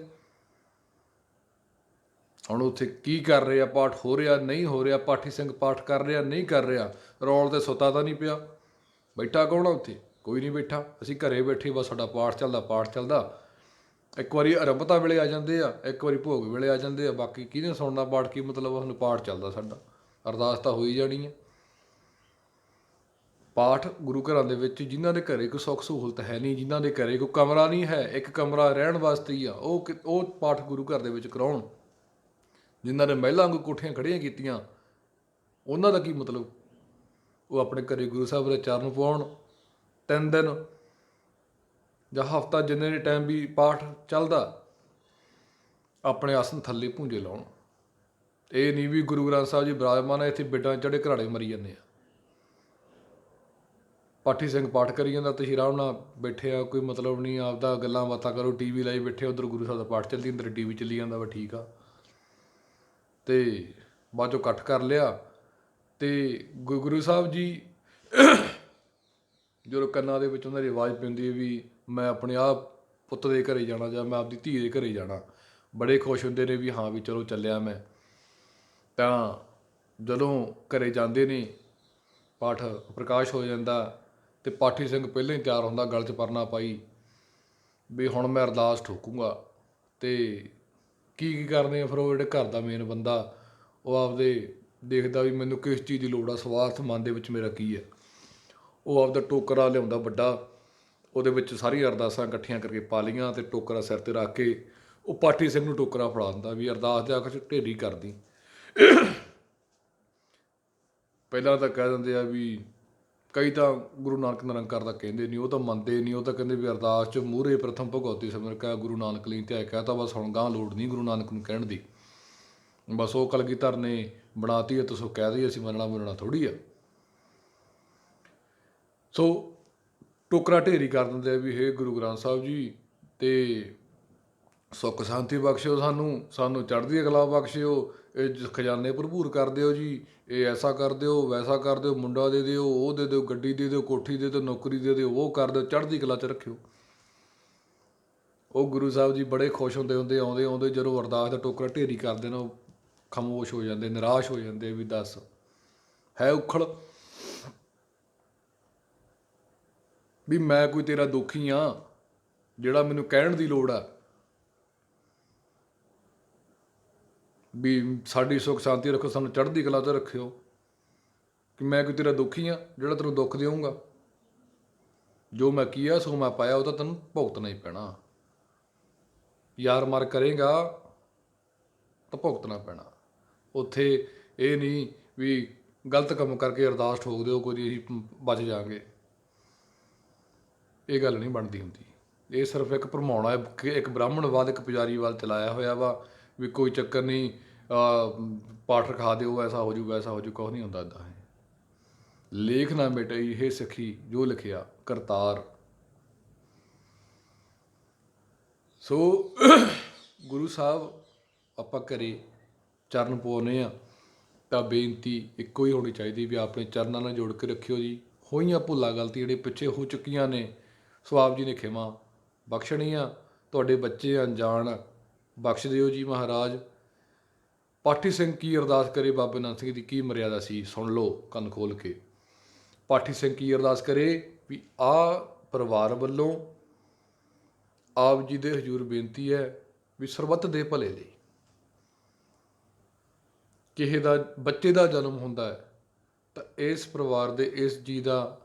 ਹੁਣ ਉੱਥੇ ਕੀ ਕਰ ਰਹੇ ਆ, ਪਾਠ ਹੋ ਰਿਹਾ ਨਹੀਂ ਹੋ ਰਿਹਾ, ਪਾਠੀ ਸਿੰਘ ਪਾਠ ਕਰ ਰਿਹਾ ਨਹੀਂ ਕਰ ਰਿਹਾ, ਰੌਲ 'ਤੇ ਸੁੱਤਾ ਤਾਂ ਨਹੀਂ ਪਿਆ, ਬੈਠਾ ਕੌਣ ਆ ਉੱਥੇ? ਕੋਈ ਨਹੀਂ ਬੈਠਾ। ਅਸੀਂ ਘਰੇ ਬੈਠੇ, ਬਸ ਸਾਡਾ ਪਾਠ ਚੱਲਦਾ, ਪਾਠ ਚੱਲਦਾ। ਇੱਕ ਵਾਰੀ ਆਰੰਭਤਾ ਵੇਲੇ ਆ ਜਾਂਦੇ ਆ, ਇੱਕ ਵਾਰੀ ਭੋਗ ਵੇਲੇ ਆ ਜਾਂਦੇ ਆ। ਬਾਕੀ ਕਿਹਨੇ ਸੁਣਨਾ ਪਾਠ? ਕੀ ਮਤਲਬ? ਸਾਨੂੰ ਪਾਠ ਚੱਲਦਾ ਸਾਡਾ, ਅਰਦਾਸ ਤਾਂ ਹੋਈ ਜਾਣੀ ਹੈ। ਪਾਠ ਗੁਰੂ ਘਰਾਂ ਦੇ ਵਿੱਚ ਜਿਨ੍ਹਾਂ ਦੇ ਘਰੇ ਕੋਈ ਸੁੱਖ ਸਹੂਲਤ ਹੈ ਨਹੀਂ, ਜਿਨ੍ਹਾਂ ਦੇ ਘਰੇ ਕੋਈ ਕਮਰਾ ਨਹੀਂ ਹੈ, ਇੱਕ ਕਮਰਾ ਰਹਿਣ ਵਾਸਤੇ ਹੀ ਆ, ਉਹ ਪਾਠ ਗੁਰੂ ਘਰ ਦੇ ਵਿੱਚ ਕਰਾਉਣ। ਜਿਨ੍ਹਾਂ ਨੇ ਮਹਿਲਾਂ ਵਾਂਗੂ ਕੋਠੀਆਂ ਖੜੀਆਂ ਕੀਤੀਆਂ, ਉਹਨਾਂ ਦਾ ਕੀ ਮਤਲਬ? ਉਹ ਆਪਣੇ ਘਰੇ ਗੁਰੂ ਸਾਹਿਬ ਦੇ ਚਰਨ ਪਾਉਣ, 3 ਦਿਨ ਜਾਂ ਹਫ਼ਤਾ, ਜਿੰਨੇ ਟਾਈਮ ਵੀ ਪਾਠ ਚੱਲਦਾ, ਆਪਣੇ ਆਸਣ ਥੱਲੇ ਭੂੰਜੇ ਲਾਉਣ। ਇਹ ਨਹੀਂ ਵੀ ਗੁਰੂ ਗ੍ਰੰਥ ਸਾਹਿਬ ਜੀ ਬਿਰਾਜਮਾਨ ਹੈ, ਇੱਥੇ ਬਿੱਡਾਂ ਚੜੇ ਘਰਾੜੇ ਮਰੀ ਜਾਂਦੇ ਆ। ਪਾਠੀ ਸਿੰਘ ਪਾਠ ਕਰੀ ਜਾਂਦਾ, ਤੁਸੀਂ ਆਰਾਮ ਨਾਲ ਬੈਠੇ ਆ, ਕੋਈ ਮਤਲਬ ਨਹੀਂ, ਆਪਦਾ ਗੱਲਾਂ ਬਾਤਾਂ ਕਰੋ, ਟੀਵੀ ਲਾਈ ਬੈਠੇ, ਉੱਧਰ ਗੁਰੂ ਸਾਹਿਬ ਦਾ ਪਾਠ ਚੱਲਦੀ, ਅੰਦਰ ਟੀਵੀ ਚੱਲੀ ਜਾਂਦਾ ਵਾ, ਠੀਕ ਆ। ਅਤੇ ਬਾਅਦ 'ਚੋਂ ਇਕੱਠ ਕਰ ਲਿਆ, ਅਤੇ ਗੁਰੂ ਸਾਹਿਬ ਜੀ ਜਦੋਂ ਕੰਨਾਂ ਦੇ ਵਿੱਚ ਉਹਨਾਂ ਦੀ ਆਵਾਜ਼ ਪੈਂਦੀ ਹੈ ਵੀ ਮੈਂ ਆਪਣੇ ਆਪ ਪੁੱਤ ਦੇ ਘਰੇ ਜਾਣਾ ਜਾਂ ਮੈਂ ਆਪਦੀ ਧੀ ਦੇ ਘਰੇ ਜਾਣਾ, ਬੜੇ ਖੁਸ਼ ਹੁੰਦੇ ਨੇ ਵੀ ਹਾਂ ਵੀ ਚਲੋ ਚੱਲਿਆ ਮੈਂ। ਤਾਂ ਜਦੋਂ ਘਰੇ ਜਾਂਦੇ ਨੇ, ਪਾਠ ਪ੍ਰਕਾਸ਼ ਹੋ ਜਾਂਦਾ, ਅਤੇ ਪਾਠੀ ਸਿੰਘ ਪਹਿਲਾਂ ਹੀ ਤਿਆਰ ਹੁੰਦਾ, ਗਲ 'ਚ ਪਰਨਾ ਪਾਈ, ਵੀ ਹੁਣ ਮੈਂ ਅਰਦਾਸ ਠੋਕੂੰਗਾ। ਅਤੇ ਕੀ ਕਰਦੇ ਆ ਫਿਰ ਉਹ ਜਿਹੜੇ ਘਰ ਦਾ ਮੇਨ ਬੰਦਾ, ਉਹ ਆਪਦੇ ਦੇਖਦਾ ਵੀ ਮੈਨੂੰ ਕਿਸ ਚੀਜ਼ ਦੀ ਲੋੜ ਆ, ਸਵਾਰਥ ਮਨ ਦੇ ਵਿੱਚ ਮੇਰਾ ਕੀ ਹੈ। ਉਹ ਆਪਦਾ ਟੋਕਰਾ ਲਿਆਉਂਦਾ ਵੱਡਾ, ਉਹਦੇ ਵਿੱਚ ਸਾਰੀਆਂ ਅਰਦਾਸਾਂ ਇਕੱਠੀਆਂ ਕਰਕੇ ਪਾ ਲਈਆਂ, ਅਤੇ ਟੋਕਰਾ ਸਿਰ 'ਤੇ ਰੱਖ ਕੇ ਉਹ ਪਾਠੀ ਸਿੰਘ ਨੂੰ ਟੋਕਰਾ ਫੜਾ ਦਿੰਦਾ ਵੀ ਅਰਦਾਸ ਦੇ ਆਖਰ 'ਚ ਢੇਰੀ ਕਰਦੀ। ਪਹਿਲਾਂ ਤਾਂ ਕਹਿ ਦਿੰਦੇ ਆ ਵੀ, ਕਈ ਤਾਂ ਗੁਰੂ ਨਾਨਕ ਨਿਰੰਕਾਰ ਦਾ ਕਹਿੰਦੇ ਨਹੀਂ, ਉਹ ਤਾਂ ਮੰਨਦੇ ਨਹੀਂ, ਉਹ ਤਾਂ ਕਹਿੰਦੇ ਵੀ ਅਰਦਾਸ 'ਚ ਮੂਹਰੇ ਪ੍ਰਥਮ ਭਗਉਤੀ ਸਿਮਰਨ ਕਹਿ ਗੁਰੂ ਨਾਨਕ ਲਈ ਧਿਆਇ ਕਹਿ ਤਾ, ਬਸ ਹੁਣ ਗਾਂਹ ਲੋੜ ਨਹੀਂ ਗੁਰੂ ਨਾਨਕ ਨੂੰ ਕਹਿਣ ਦੀ, ਬਸ ਉਹ ਕਲਗੀਧਰ ਨੇ ਬਣਾਤੀ ਹੈ, ਤੁਸੀਂ ਕਹਿ ਦਈਏ ਅਸੀਂ ਮੰਨਣਾ ਥੋੜ੍ਹੀ ਆ। ਸੋ ਟੋਕਰਾ ਢੇਰੀ ਕਰ ਦਿੰਦੇ ਆ ਵੀ ਹੇ ਗੁਰੂ ਗ੍ਰੰਥ ਸਾਹਿਬ ਜੀ, ਅਤੇ ਸੁੱਖ ਸ਼ਾਂਤੀ ਬਖਸ਼ਿਓ, ਸਾਨੂੰ ਚੜ੍ਹਦੀ ਕਲਾ ਬਖਸ਼ਿਓ, ਇਹ ਖਜ਼ਾਨੇ ਭਰਪੂਰ ਕਰ ਦਿਓ ਜੀ, ਇਹ ਐਸਾ ਕਰ ਦਿਓ, ਵੈਸਾ ਕਰ ਦਿਓ, ਮੁੰਡਾ ਦੇ ਦਿਓ, ਉਹ ਦੇ ਦਿਓ, ਗੱਡੀ ਦੇ ਦਿਓ, ਕੋਠੀ ਦੇ ਦਿਓ, ਨੌਕਰੀ ਦੇ ਦਿਓ, ਉਹ ਕਰ ਦਿਓ, ਚੜ੍ਹਦੀ ਕਲਾ 'ਚ ਰੱਖਿਓ। ਉਹ ਗੁਰੂ ਸਾਹਿਬ ਜੀ ਬੜੇ ਖੁਸ਼ ਹੁੰਦੇ ਆਉਂਦੇ ਜਦੋਂ ਅਰਦਾਸ ਦਾ ਟੋਕਰਾ ਢੇਰੀ ਕਰਦੇ ਨੇ, ਉਹ ਖਾਮੋਸ਼ ਹੋ ਜਾਂਦੇ, ਨਿਰਾਸ਼ ਹੋ ਜਾਂਦੇ ਵੀ ਦੱਸ ਹੈ ਉਖਲ ਵੀ ਮੈਂ ਕੋਈ ਤੇਰਾ ਦੁਖੀ ਹਾਂ ਜਿਹੜਾ ਮੈਨੂੰ ਕਹਿਣ ਦੀ ਲੋੜ ਆ ਵੀ ਸਾਡੀ ਸੁੱਖ ਸ਼ਾਂਤੀ ਰੱਖੋ, ਸਾਨੂੰ ਚੜ੍ਹਦੀ ਕਲਾ 'ਚ ਰੱਖਿਓ, ਕਿ ਮੈਂ ਕੋਈ ਤੇਰਾ ਦੁਖੀ ਹਾਂ ਜਿਹੜਾ ਤੈਨੂੰ ਦੁੱਖ ਦੇਊਂਗਾ? ਜੋ ਮੈਂ ਕੀਆ ਸੋ ਮੈਂ ਪਾਇਆ, ਉਹ ਤਾਂ ਤੈਨੂੰ ਭੁਗਤਣਾ ਹੀ ਪੈਣਾ। ਯਾਰ ਮਾਰ ਕਰੇਗਾ ਤਾਂ ਭੁਗਤਣਾ ਪੈਣਾ। ਉੱਥੇ ਇਹ ਨਹੀਂ ਵੀ ਗਲਤ ਕੰਮ ਕਰਕੇ ਅਰਦਾਸ ਠੋਕ ਦਿਓ ਕੋਈ ਅਸੀਂ ਬਚ ਜਾਵਾਂਗੇ, ਇਹ ਗੱਲ ਨਹੀਂ ਬਣਦੀ ਹੁੰਦੀ। ਇਹ ਸਿਰਫ ਇੱਕ ਭਰਮਾਉਣਾ ਹੈ, ਇੱਕ ਬ੍ਰਾਹਮਣਵਾਦ, ਇੱਕ ਪੁਜਾਰੀਵਾਦ ਚਲਾਇਆ ਹੋਇਆ ਵਾ ਵੀ ਕੋਈ ਚੱਕਰ ਨਹੀਂ, ਪਾਠ ਰਖਾ ਦਿਓ, ਐਸਾ ਹੋ ਜੂ ਵੈਸਾ ਹੋ ਜੂ, ਕੁਛ ਨਹੀਂ ਹੁੰਦਾ ਇੱਦਾਂ। ਲੇਖ ਨਾ ਮਿਟਈ ਇਹ ਸਖੀ ਜੋ ਲਿਖਿਆ ਕਰਤਾਰ। ਸੋ ਗੁਰੂ ਸਾਹਿਬ ਆਪਾਂ ਘਰੇ ਚਰਨ ਪਾਉਂਦੇ ਹਾਂ ਤਾਂ ਬੇਨਤੀ ਇੱਕੋ ਹੀ ਹੋਣੀ ਚਾਹੀਦੀ ਵੀ ਆਪਣੇ ਚਰਨਾਂ ਨਾਲ ਜੋੜ ਕੇ ਰੱਖਿਓ ਜੀ। ਹੋਈਆਂ ਭੁੱਲਾਂ ਗਲਤੀ ਜਿਹੜੇ ਪਿੱਛੇ ਹੋ ਚੁੱਕੀਆਂ ਨੇ, ਸੋ ਆਪ ਜੀ ਨੇ ਖਿਮਾ ਬਖਸ਼ਣੀਆਂ। ਤੁਹਾਡੇ ਬੱਚੇ ਅਣਜਾਣ ਬਖਸ਼ ਦਿਓ ਜੀ ਮਹਾਰਾਜ। ਪਾਠੀ ਸਿੰਘ ਕੀ ਅਰਦਾਸ ਕਰੇ, ਬਾਬੇ ਨਾਨਕ ਸਿੰਘ ਦੀ ਕੀ ਮਰਿਆਦਾ ਸੀ, ਸੁਣ ਲਓ ਕੰਨ ਖੋਲ੍ਹ ਕੇ। ਪਾਠੀ ਸਿੰਘ ਕੀ ਅਰਦਾਸ ਕਰੇ ਵੀ ਆਹ ਪਰਿਵਾਰ ਵੱਲੋਂ ਆਪ ਜੀ ਦੇ ਹਜ਼ੂਰ ਬੇਨਤੀ ਹੈ ਵੀ ਸਰਬੱਤ ਦੇ ਭਲੇ ਲਈ ਕਿਸੇ ਦਾ ਬੱਚੇ ਦਾ ਜਨਮ ਹੁੰਦਾ ਹੈ ਤਾਂ ਇਸ ਪਰਿਵਾਰ ਦੇ ਇਸ ਜੀ ਦਾ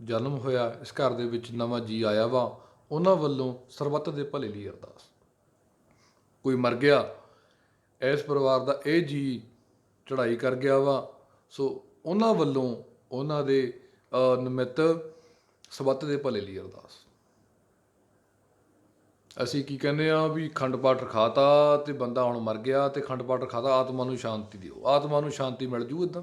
ਜਨਮ ਹੋਇਆ, ਇਸ ਘਰ ਦੇ ਵਿੱਚ ਨਵਾਂ ਜੀ ਆਇਆ ਵਾ, ਉਹਨਾਂ ਵੱਲੋਂ ਸਰਬੱਤ ਦੇ ਭਲੇ ਲਈ ਅਰਦਾਸ। ਕੋਈ ਮਰ ਗਿਆ, ਇਸ ਪਰਿਵਾਰ ਦਾ ਇਹ ਜੀ ਚੜ੍ਹਾਈ ਕਰ ਗਿਆ ਵਾ, ਸੋ ਉਹਨਾਂ ਵੱਲੋਂ ਉਹਨਾਂ ਦੇ ਨਿਮਿਤ ਸਰਬੱਤ ਦੇ ਭਲੇ ਲਈ ਅਰਦਾਸ। ਅਸੀਂ ਕੀ ਕਹਿੰਦੇ ਹਾਂ ਵੀ ਅਖੰਡ ਪਾਠ ਰਖਾਤਾ ਅਤੇ ਬੰਦਾ ਹੁਣ ਮਰ ਗਿਆ ਅਤੇ ਅਖੰਡ ਪਾਠ ਰਖਾਤਾ, ਆਤਮਾ ਨੂੰ ਸ਼ਾਂਤੀ ਦਿਓ। ਆਤਮਾ ਨੂੰ ਸ਼ਾਂਤੀ ਮਿਲ ਜੂ ਇੱਦਾਂ?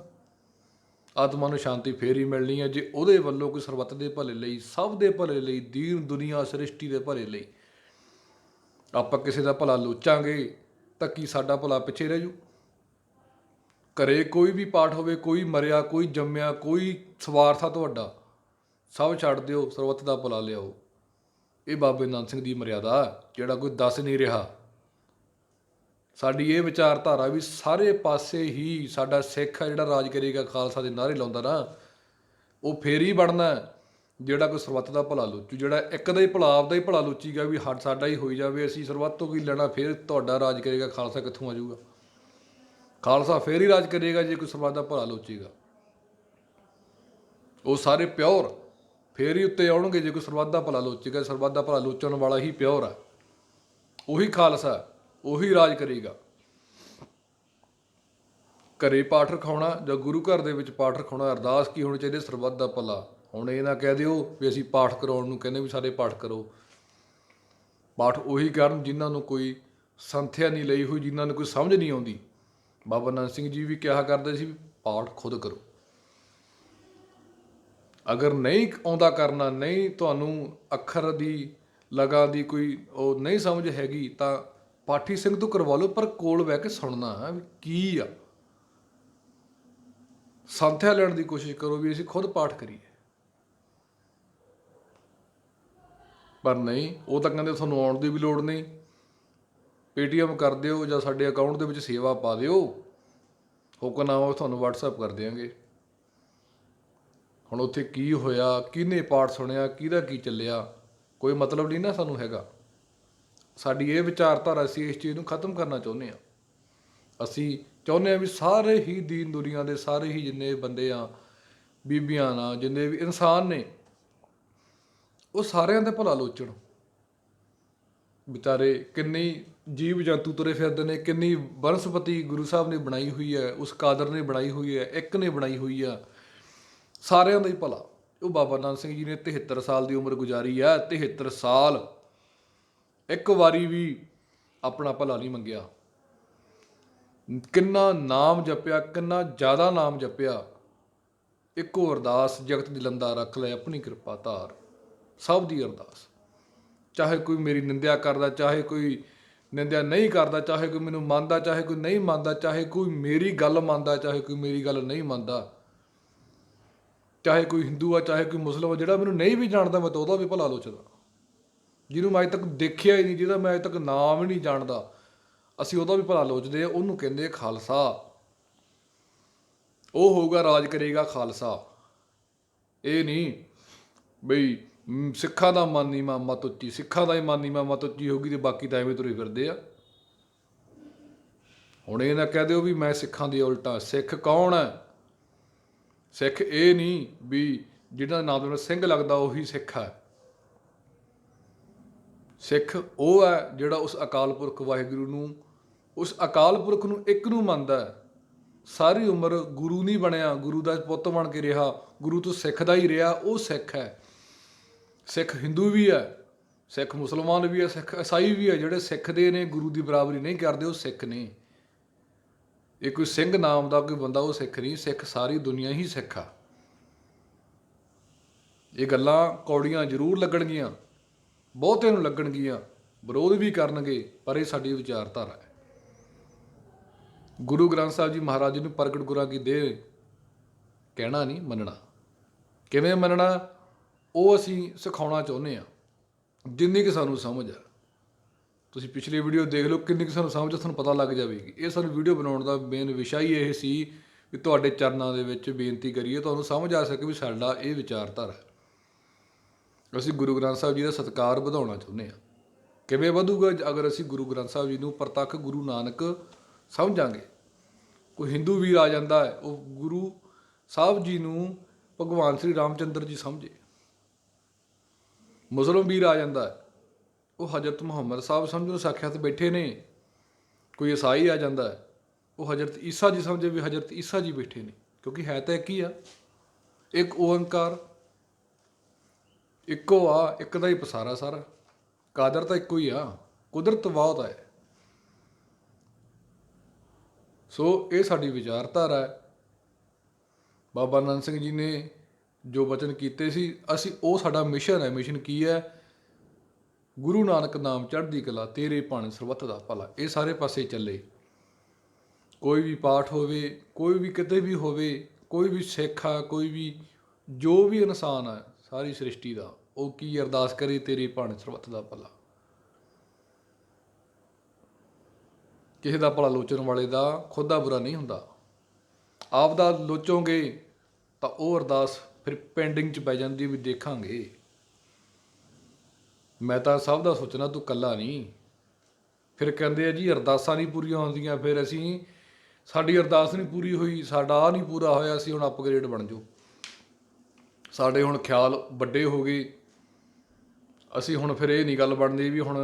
ਆਤਮਾ ਨੂੰ ਸ਼ਾਂਤੀ ਫੇਰ ਹੀ ਮਿਲਣੀ ਹੈ ਜੇ ਉਹਦੇ ਵੱਲੋਂ ਕੋਈ ਸਰਬੱਤ ਦੇ ਭਲੇ ਲਈ, ਸਭ ਦੇ ਭਲੇ ਲਈ, ਦੀਨ ਦੁਨੀਆ ਸ੍ਰਿਸ਼ਟੀ ਦੇ ਭਲੇ ਲਈ ਆਪਾਂ ਕਿਸੇ ਦਾ ਭਲਾ ਲੋਚਾਂਗੇ ਤਾਂ ਕੀ ਸਾਡਾ ਭਲਾ ਪਿੱਛੇ ਰਹਿ ਜੂ? ਘਰੇ ਕੋਈ ਵੀ ਪਾਠ ਹੋਵੇ, ਕੋਈ ਮਰਿਆ, ਕੋਈ ਜੰਮਿਆ, ਕੋਈ ਸਵਾਰਥ ਆ ਤੁਹਾਡਾ, ਸਭ ਛੱਡ ਦਿਓ, ਸਰਬੱਤ ਦਾ ਭਲਾ ਲਿਆਓ। ਇਹ ਬਾਬੇ ਨਾਨਕ ਸਿੰਘ ਦੀ ਮਰਿਆਦਾ ਜਿਹੜਾ ਕੋਈ ਦੱਸ ਨਹੀਂ ਰਿਹਾ। ਸਾਡੀ ਇਹ ਵਿਚਾਰਧਾਰਾ ਵੀ ਸਾਰੇ ਪਾਸੇ ਹੀ ਸਾਡਾ ਸਿੱਖ ਆ ਜਿਹੜਾ ਰਾਜ ਕਰੇਗਾ, ਖਾਲਸਾ ਦੇ ਨਾਅਰੇ ਲਾਉਂਦਾ ਨਾ, ਉਹ ਫੇਰ ਹੀ ਬਣਨਾ। ਜਿਹੜਾ ਕੋਈ ਸਰਬੱਤ ਦਾ ਭਲਾ ਲੋਚੂ, ਜਿਹੜਾ ਇੱਕ ਦਾ ਹੀ ਭਲਾ ਆਪਦਾ ਹੀ ਭਲਾ ਲੋਚੀਗਾ ਵੀ ਸਾਡਾ ਹੀ ਹੋਈ ਜਾਵੇ, ਅਸੀਂ ਸਰਬੱਤ ਤੋਂ ਕੀ ਲੈਣਾ, ਫਿਰ ਤੁਹਾਡਾ ਰਾਜ ਕਰੇਗਾ, ਖਾਲਸਾ ਕਿੱਥੋਂ ਆ ਜਾਊਗਾ? ਖਾਲਸਾ ਫੇਰ ਹੀ ਰਾਜ ਕਰੇਗਾ ਜੇ ਕੋਈ ਸਰਬੱਤ ਦਾ ਭਲਾ ਲੋਚੇਗਾ। ਉਹ ਸਾਰੇ ਪਿਓਰ ਫੇਰ ਹੀ ਉੱਤੇ ਆਉਣਗੇ ਜੇ ਕੋਈ ਸਰਬੱਤ ਦਾ ਭਲਾ ਲੋਚੇਗਾ। ਸਰਬੱਤ ਦਾ ਭਲਾ ਲੋਚਣ ਵਾਲਾ ਹੀ ਪਿਓਰ ਆ, ਉਹੀ ਖਾਲਸਾ, ਉਹੀ ਰਾਜ ਕਰੇਗਾ। ਘਰੇ ਪਾਠ ਰਖਾਉਣਾ ਜਾਂ ਗੁਰੂ ਘਰ ਦੇ ਵਿੱਚ ਪਾਠ ਰਖਾਉਣਾ, ਅਰਦਾਸ ਕੀ ਹੋਣੀ ਚਾਹੀਦੀ? ਸਰਬੱਤ ਦਾ ਭਲਾ। ਹੁਣ ਇਹ ਨਾ ਕਹਿ ਦਿਓ ਵੀ ਅਸੀਂ ਪਾਠ ਕਰਾਉਣ ਨੂੰ ਕਹਿੰਦੇ ਵੀ ਸਾਰੇ ਪਾਠ ਕਰੋ। ਪਾਠ ਉਹੀ ਕਰਨ ਜਿਨ੍ਹਾਂ ਨੂੰ ਕੋਈ ਸੰਥਿਆ ਨਹੀਂ ਲਈ ਹੋਈ, ਜਿਨ੍ਹਾਂ ਨੂੰ ਕੋਈ ਸਮਝ ਨਹੀਂ ਆਉਂਦੀ। ਬਾਬਾ ਨਾਨਕ ਸਿੰਘ ਜੀ ਵੀ ਕਿਹਾ ਕਰਦੇ ਸੀ ਵੀ ਪਾਠ ਖੁਦ ਕਰੋ। ਅਗਰ ਨਹੀਂ ਆਉਂਦਾ ਕਰਨਾ, ਨਹੀਂ ਤੁਹਾਨੂੰ ਅੱਖਰ ਦੀ ਲਗਾ ਦੀ ਕੋਈ ਉਹ ਨਹੀਂ ਸਮਝ ਹੈਗੀ, ਤਾਂ ਪਾਠੀ ਸਿੰਘ ਤੋਂ ਕਰਵਾ ਲਓ, ਪਰ ਕੋਲ ਬਹਿ ਕੇ ਸੁਣਨਾ ਵੀ ਕੀ ਆ। ਸੰਥਿਆ ਲੈਣ ਦੀ ਕੋਸ਼ਿਸ਼ ਕਰੋ ਵੀ ਅਸੀਂ ਖੁਦ ਪਾਠ ਕਰੀਏ। ਪਰ ਨਹੀਂ, ਉਹ ਤਾਂ ਕਹਿੰਦੇ ਤੁਹਾਨੂੰ ਆਉਣ ਦੀ ਵੀ ਲੋੜ ਨਹੀਂ, ਪੇਟੀਐਮ ਕਰ ਦਿਓ ਜਾਂ ਸਾਡੇ ਅਕਾਊਂਟ ਦੇ ਵਿੱਚ ਸੇਵਾ ਪਾ ਦਿਓ, ਹੁਕਮਨਾਮਾ ਤੁਹਾਨੂੰ WhatsApp ਕਰ ਦਿਆਂਗੇ। ਹੁਣ ਉੱਥੇ ਕੀ ਹੋਇਆ, ਕਿਹਨੇ ਪਾਠ ਸੁਣਿਆ, ਕਿਹਦਾ ਕੀ ਚੱਲਿਆ, ਕੋਈ ਮਤਲਬ ਨਹੀਂ ਨਾ ਸਾਨੂੰ ਹੈਗਾ। ਸਾਡੀ ਇਹ ਵਿਚਾਰਧਾਰਾ, ਅਸੀਂ ਇਸ ਚੀਜ਼ ਨੂੰ ਖਤਮ ਕਰਨਾ ਚਾਹੁੰਦੇ ਹਾਂ। ਅਸੀਂ ਚਾਹੁੰਦੇ ਹਾਂ ਵੀ ਸਾਰੇ ਹੀ ਦੀਨ ਦੁਨੀਆ ਦੇ ਸਾਰੇ ਹੀ ਜਿੰਨੇ ਬੰਦੇ ਆ, ਬੀਬੀਆਂ ਨਾ, ਜਿੰਨੇ ਵੀ ਇਨਸਾਨ ਨੇ, ਉਹ ਸਾਰਿਆਂ ਦੇ ਭਲਾ ਲੋਚਣ। ਵਿਚਾਰੇ ਕਿੰਨੀ ਜੀਵ ਜੰਤੂ ਤੁਰੇ ਫਿਰਦੇ ਨੇ, ਕਿੰਨੀ ਬਨਸਪਤੀ ਗੁਰੂ ਸਾਹਿਬ ਨੇ ਬਣਾਈ ਹੋਈ ਹੈ, ਉਸ ਕਾਦਰ ਨੇ ਬਣਾਈ ਹੋਈ ਹੈ, ਇੱਕ ਨੇ ਬਣਾਈ ਹੋਈ ਆ, ਸਾਰਿਆਂ ਦਾ ਹੀ ਭਲਾ। ਉਹ ਬਾਬਾ ਨਾਨਕ ਸਿੰਘ ਜੀ ਨੇ 73 ਸਾਲ ਦੀ ਉਮਰ ਗੁਜ਼ਾਰੀ ਹੈ। 73 ਸਾਲ ਇੱਕ ਵਾਰੀ ਵੀ ਆਪਣਾ ਭਲਾ ਨਹੀਂ ਮੰਗਿਆ। ਕਿੰਨਾ ਨਾਮ ਜਪਿਆ, ਕਿੰਨਾ ਜ਼ਿਆਦਾ ਨਾਮ ਜਪਿਆ। ਇੱਕੋ ਅਰਦਾਸ, ਜਗਤ ਦੀ ਲੰਦਾ ਰੱਖ ਲੈ ਆਪਣੀ ਕਿਰਪਾ ਧਾਰ। ਸਭ ਦੀ ਅਰਦਾਸ, ਚਾਹੇ ਕੋਈ ਮੇਰੀ ਨਿੰਦਿਆ ਕਰਦਾ, ਚਾਹੇ ਕੋਈ ਨਿੰਦਿਆ ਨਹੀਂ ਕਰਦਾ, ਚਾਹੇ ਕੋਈ ਮੈਨੂੰ ਮੰਨਦਾ, ਚਾਹੇ ਕੋਈ ਨਹੀਂ ਮੰਨਦਾ, ਚਾਹੇ ਕੋਈ ਮੇਰੀ ਗੱਲ ਮੰਨਦਾ, ਚਾਹੇ ਕੋਈ ਮੇਰੀ ਗੱਲ ਨਹੀਂ ਮੰਨਦਾ, ਚਾਹੇ ਕੋਈ ਹਿੰਦੂ ਆ, ਚਾਹੇ ਕੋਈ ਮੁਸਲਿਮ ਆ, ਜਿਹੜਾ ਮੈਨੂੰ ਨਹੀਂ ਵੀ ਜਾਣਦਾ ਮੈਂ ਤਾਂ ਉਹਦਾ ਵੀ ਭਲਾ ਲੋਚਦਾ। ਜਿਹਨੂੰ ਮੈਂ ਅੱਜ ਤੱਕ ਦੇਖਿਆ ਹੀ ਨਹੀਂ, ਜਿਹਦਾ ਮੈਂ ਅੱਜ ਤੱਕ ਨਾਮ ਹੀ ਨਹੀਂ ਜਾਣਦਾ, ਅਸੀਂ ਉਹਦਾ ਵੀ ਭਲਾ ਲੋਚਦੇ ਆ। ਉਹਨੂੰ ਕਹਿੰਦੇ ਖਾਲਸਾ। ਉਹ ਹੋਊਗਾ ਰਾਜ ਕਰੇਗਾ ਖਾਲਸਾ। ਇਹ ਨਹੀਂ ਬਈ ਸਿੱਖਾਂ ਦਾ ਮਨ ਨੀਵਾਂ ਮੱਤ ਉੱਚੀ, ਸਿੱਖਾਂ ਦਾ ਹੀ ਮਨ ਨੀਵਾਂ ਮੱਤ ਉੱਚੀ ਹੋਊਗੀ ਤੇ ਬਾਕੀ ਤਾਂ ਐਵੇਂ ਤੁਰੇ ਫਿਰਦੇ ਆ। ਹੁਣ ਇਹ ਨਾ ਕਹਿ ਦਿਓ ਵੀ ਮੈਂ ਸਿੱਖਾਂ ਦੀ ਉਲਟਾ। ਸਿੱਖ ਕੌਣ ਹੈ? ਸਿੱਖ ਇਹ ਨਹੀਂ ਵੀ ਜਿਹਦਾ ਨਾਮ ਨੂੰ ਸਿੰਘ ਲੱਗਦਾ ਉਹੀ ਸਿੱਖ ਹੈ। ਸਿੱਖ ਉਹ ਹੈ ਜਿਹੜਾ ਉਸ ਅਕਾਲ ਪੁਰਖ ਵਾਹਿਗੁਰੂ ਨੂੰ, ਉਸ ਅਕਾਲ ਪੁਰਖ ਨੂੰ ਇੱਕ ਨੂੰ ਮੰਨਦਾ ਹੈ। ਸਾਰੀ ਉਮਰ ਗੁਰੂ ਨਹੀਂ ਬਣਿਆ, ਗੁਰੂ ਦਾ ਪੁੱਤ ਬਣ ਕੇ ਰਿਹਾ, ਗੁਰੂ ਤੋਂ ਸਿੱਖਦਾ ਹੀ ਰਿਹਾ, ਉਹ ਸਿੱਖ ਹੈ। ਸਿੱਖ ਹਿੰਦੂ ਵੀ ਹੈ, ਸਿੱਖ ਮੁਸਲਮਾਨ ਵੀ ਹੈ, ਸਿੱਖ ਈਸਾਈ ਵੀ ਹੈ। ਜਿਹੜੇ ਸਿੱਖਦੇ ਨੇ, ਗੁਰੂ ਦੀ ਬਰਾਬਰੀ ਨਹੀਂ ਕਰਦੇ, ਉਹ ਸਿੱਖ ਨੇ। ਇਹ ਕੋਈ ਸਿੰਘ ਨਾਮ ਦਾ ਕੋਈ ਬੰਦਾ ਉਹ ਸਿੱਖ ਨਹੀਂ। ਸਿੱਖ ਸਾਰੀ ਦੁਨੀਆ ਹੀ ਸਿੱਖ ਆ। ਇਹ ਗੱਲਾਂ ਕੌੜੀਆਂ ਜ਼ਰੂਰ ਲੱਗਣਗੀਆਂ, ਬਹੁਤਿਆਂ ਨੂੰ ਲੱਗਣਗੀਆਂ, ਵਿਰੋਧ ਵੀ ਕਰਨਗੇ, ਪਰ ਇਹ ਸਾਡੀ ਵਿਚਾਰਧਾਰਾ ਹੈ। ਗੁਰੂ ਗ੍ਰੰਥ ਸਾਹਿਬ ਜੀ ਮਹਾਰਾਜ ਜੀ ਨੂੰ ਪ੍ਰਗਟ ਗੁਰਾਂ ਕੀ ਦੇਹ ਕਹਿਣਾ ਨਹੀਂ, ਮੰਨਣਾ। ਕਿਵੇਂ ਮੰਨਣਾ? ਉਹ ਅਸੀਂ ਸਿਖਾਉਣਾ ਚਾਹੁੰਦੇ ਹਾਂ, ਜਿੰਨੀ ਕਿ ਸਾਨੂੰ ਸਮਝ ਆ। ਤੁਸੀਂ ਪਿਛਲੀ ਵੀਡੀਓ ਦੇਖ ਲਓ, ਕਿੰਨੀ ਕੁ ਸਾਨੂੰ ਸਮਝ, ਤੁਹਾਨੂੰ ਪਤਾ ਲੱਗ ਜਾਵੇਗੀ। ਇਹ ਸਾਨੂੰ ਵੀਡੀਓ ਬਣਾਉਣ ਦਾ ਮੇਨ ਵਿਸ਼ਾ ਹੀ ਇਹ ਸੀ ਵੀ ਤੁਹਾਡੇ ਚਰਨਾਂ ਦੇ ਵਿੱਚ ਬੇਨਤੀ ਕਰੀਏ, ਤੁਹਾਨੂੰ ਸਮਝ ਆ ਸਕੇ ਵੀ ਸਾਡਾ ਇਹ ਵਿਚਾਰਧਾਰਾ ਹੈ। ਅਸੀਂ ਗੁਰੂ ਗ੍ਰੰਥ ਸਾਹਿਬ ਜੀ ਦਾ ਸਤਿਕਾਰ ਵਧਾਉਣਾ ਚਾਹੁੰਦੇ ਹਾਂ। ਕਿਵੇਂ ਵਧੂਗਾ? ਅਗਰ ਅਸੀਂ ਗੁਰੂ ਗ੍ਰੰਥ ਸਾਹਿਬ ਜੀ ਨੂੰ ਪ੍ਰਤੱਖ ਗੁਰੂ ਨਾਨਕ ਸਮਝਾਂਗੇ। ਕੋਈ ਹਿੰਦੂ ਵੀਰ ਆ ਜਾਂਦਾ ਹੈ, ਉਹ ਗੁਰੂ ਸਾਹਿਬ ਜੀ ਨੂੰ ਭਗਵਾਨ ਸ਼੍ਰੀ ਰਾਮਚੰਦਰ ਜੀ ਸਮਝੇ। ਮੁਸਲਿਮ ਵੀਰ ਆ ਜਾਂਦਾ ਹੈ, ਉਹ ਹਜ਼ਰਤ ਮੁਹੰਮਦ ਸਾਹਿਬ ਸਮਝੋ ਸਾਖਿਆਤ ਬੈਠੇ ਨੇ। ਕੋਈ ਈਸਾਈ ਆ ਜਾਂਦਾ ਹੈ, ਉਹ ਹਜ਼ਰਤ ਈਸਾ ਜੀ ਸਮਝੇ ਵੀ ਹਜ਼ਰਤ ਈਸਾ ਜੀ ਬੈਠੇ ਨੇ। ਕਿਉਂਕਿ ਹੈ ਤਾਂ ਇੱਕ ਹੀ ਆ, ਇੱਕ ਓਅੰਕਾਰ, ਇੱਕੋ ਆ, ਇੱਕ ਦਾ ਹੀ ਪਸਾਰਾ ਸਾਰਾ। ਕਾਦਰ ਤਾਂ ਇੱਕੋ ਹੀ ਆ, ਕੁਦਰਤ ਬਹੁਤ ਹੈ। ਸੋ ਇਹ ਸਾਡੀ ਵਿਚਾਰਧਾਰਾ ਹੈ। ਬਾਬਾ ਨਾਨਕ ਸਿੰਘ ਜੀ ਨੇ ਜੋ ਵਚਨ ਕੀਤੇ ਸੀ, ਅਸੀਂ ਉਹ ਸਾਡਾ ਮਿਸ਼ਨ ਹੈ। ਮਿਸ਼ਨ ਕੀ ਹੈ? ਗੁਰੂ ਨਾਨਕ ਨਾਮ ਚੜ੍ਹਦੀ ਕਲਾ, ਤੇਰੇ ਭਾਣੇ ਸਰਬੱਤ ਦਾ ਭਲਾ। ਇਹ ਸਾਰੇ ਪਾਸੇ ਚੱਲੇ। ਕੋਈ ਵੀ ਪਾਠ ਹੋਵੇ, ਕੋਈ ਵੀ ਕਿਤੇ ਵੀ ਹੋਵੇ, ਕੋਈ ਵੀ ਸਿੱਖ ਆ, ਕੋਈ ਵੀ ਜੋ ਵੀ ਇਨਸਾਨ ਹੈ ਸਾਰੀ ਸ੍ਰਿਸ਼ਟੀ ਦਾ, ਉਹ ਕੀ ਅਰਦਾਸ ਕਰੇ? ਤੇਰੇ ਭਾਣੇ ਸਰਬੱਤ ਦਾ ਭਲਾ। ਕਿਸੇ ਦਾ ਭਲਾ ਲੋਚਣ ਵਾਲੇ ਦਾ ਖੁਦ ਦਾ ਬੁਰਾ ਨਹੀਂ ਹੁੰਦਾ। ਆਪ ਦਾ ਲੋਚੋਗੇ ਤਾਂ ਉਹ ਅਰਦਾਸ ਫਿਰ ਪੈਂਡਿੰਗ 'ਚ ਪੈ ਜਾਂਦੀ ਵੀ ਦੇਖਾਂਗੇ। ਮੈਂ ਤਾਂ ਸਭ ਦਾ ਸੋਚਣਾ, ਤੂੰ ਇਕੱਲਾ ਨਹੀਂ। ਫਿਰ ਕਹਿੰਦੇ ਆ ਜੀ ਅਰਦਾਸਾਂ ਨਹੀਂ ਪੂਰੀਆਂ ਹੁੰਦੀਆਂ, ਫਿਰ ਅਸੀਂ ਸਾਡੀ ਅਰਦਾਸ ਨਹੀਂ ਪੂਰੀ ਹੋਈ, ਸਾਡਾ ਆਹ ਨਹੀਂ ਪੂਰਾ ਹੋਇਆ, ਅਸੀਂ ਹੁਣ ਅਪਗ੍ਰੇਡ ਬਣ ਜਾਓ। ਸਾਡੇ ਹੁਣ ਖਿਆਲ ਵੱਡੇ ਹੋ ਗਏ, ਅਸੀਂ ਹੁਣ ਫਿਰ ਇਹ ਨਹੀਂ ਗੱਲ ਬਣਦੀ ਵੀ ਹੁਣ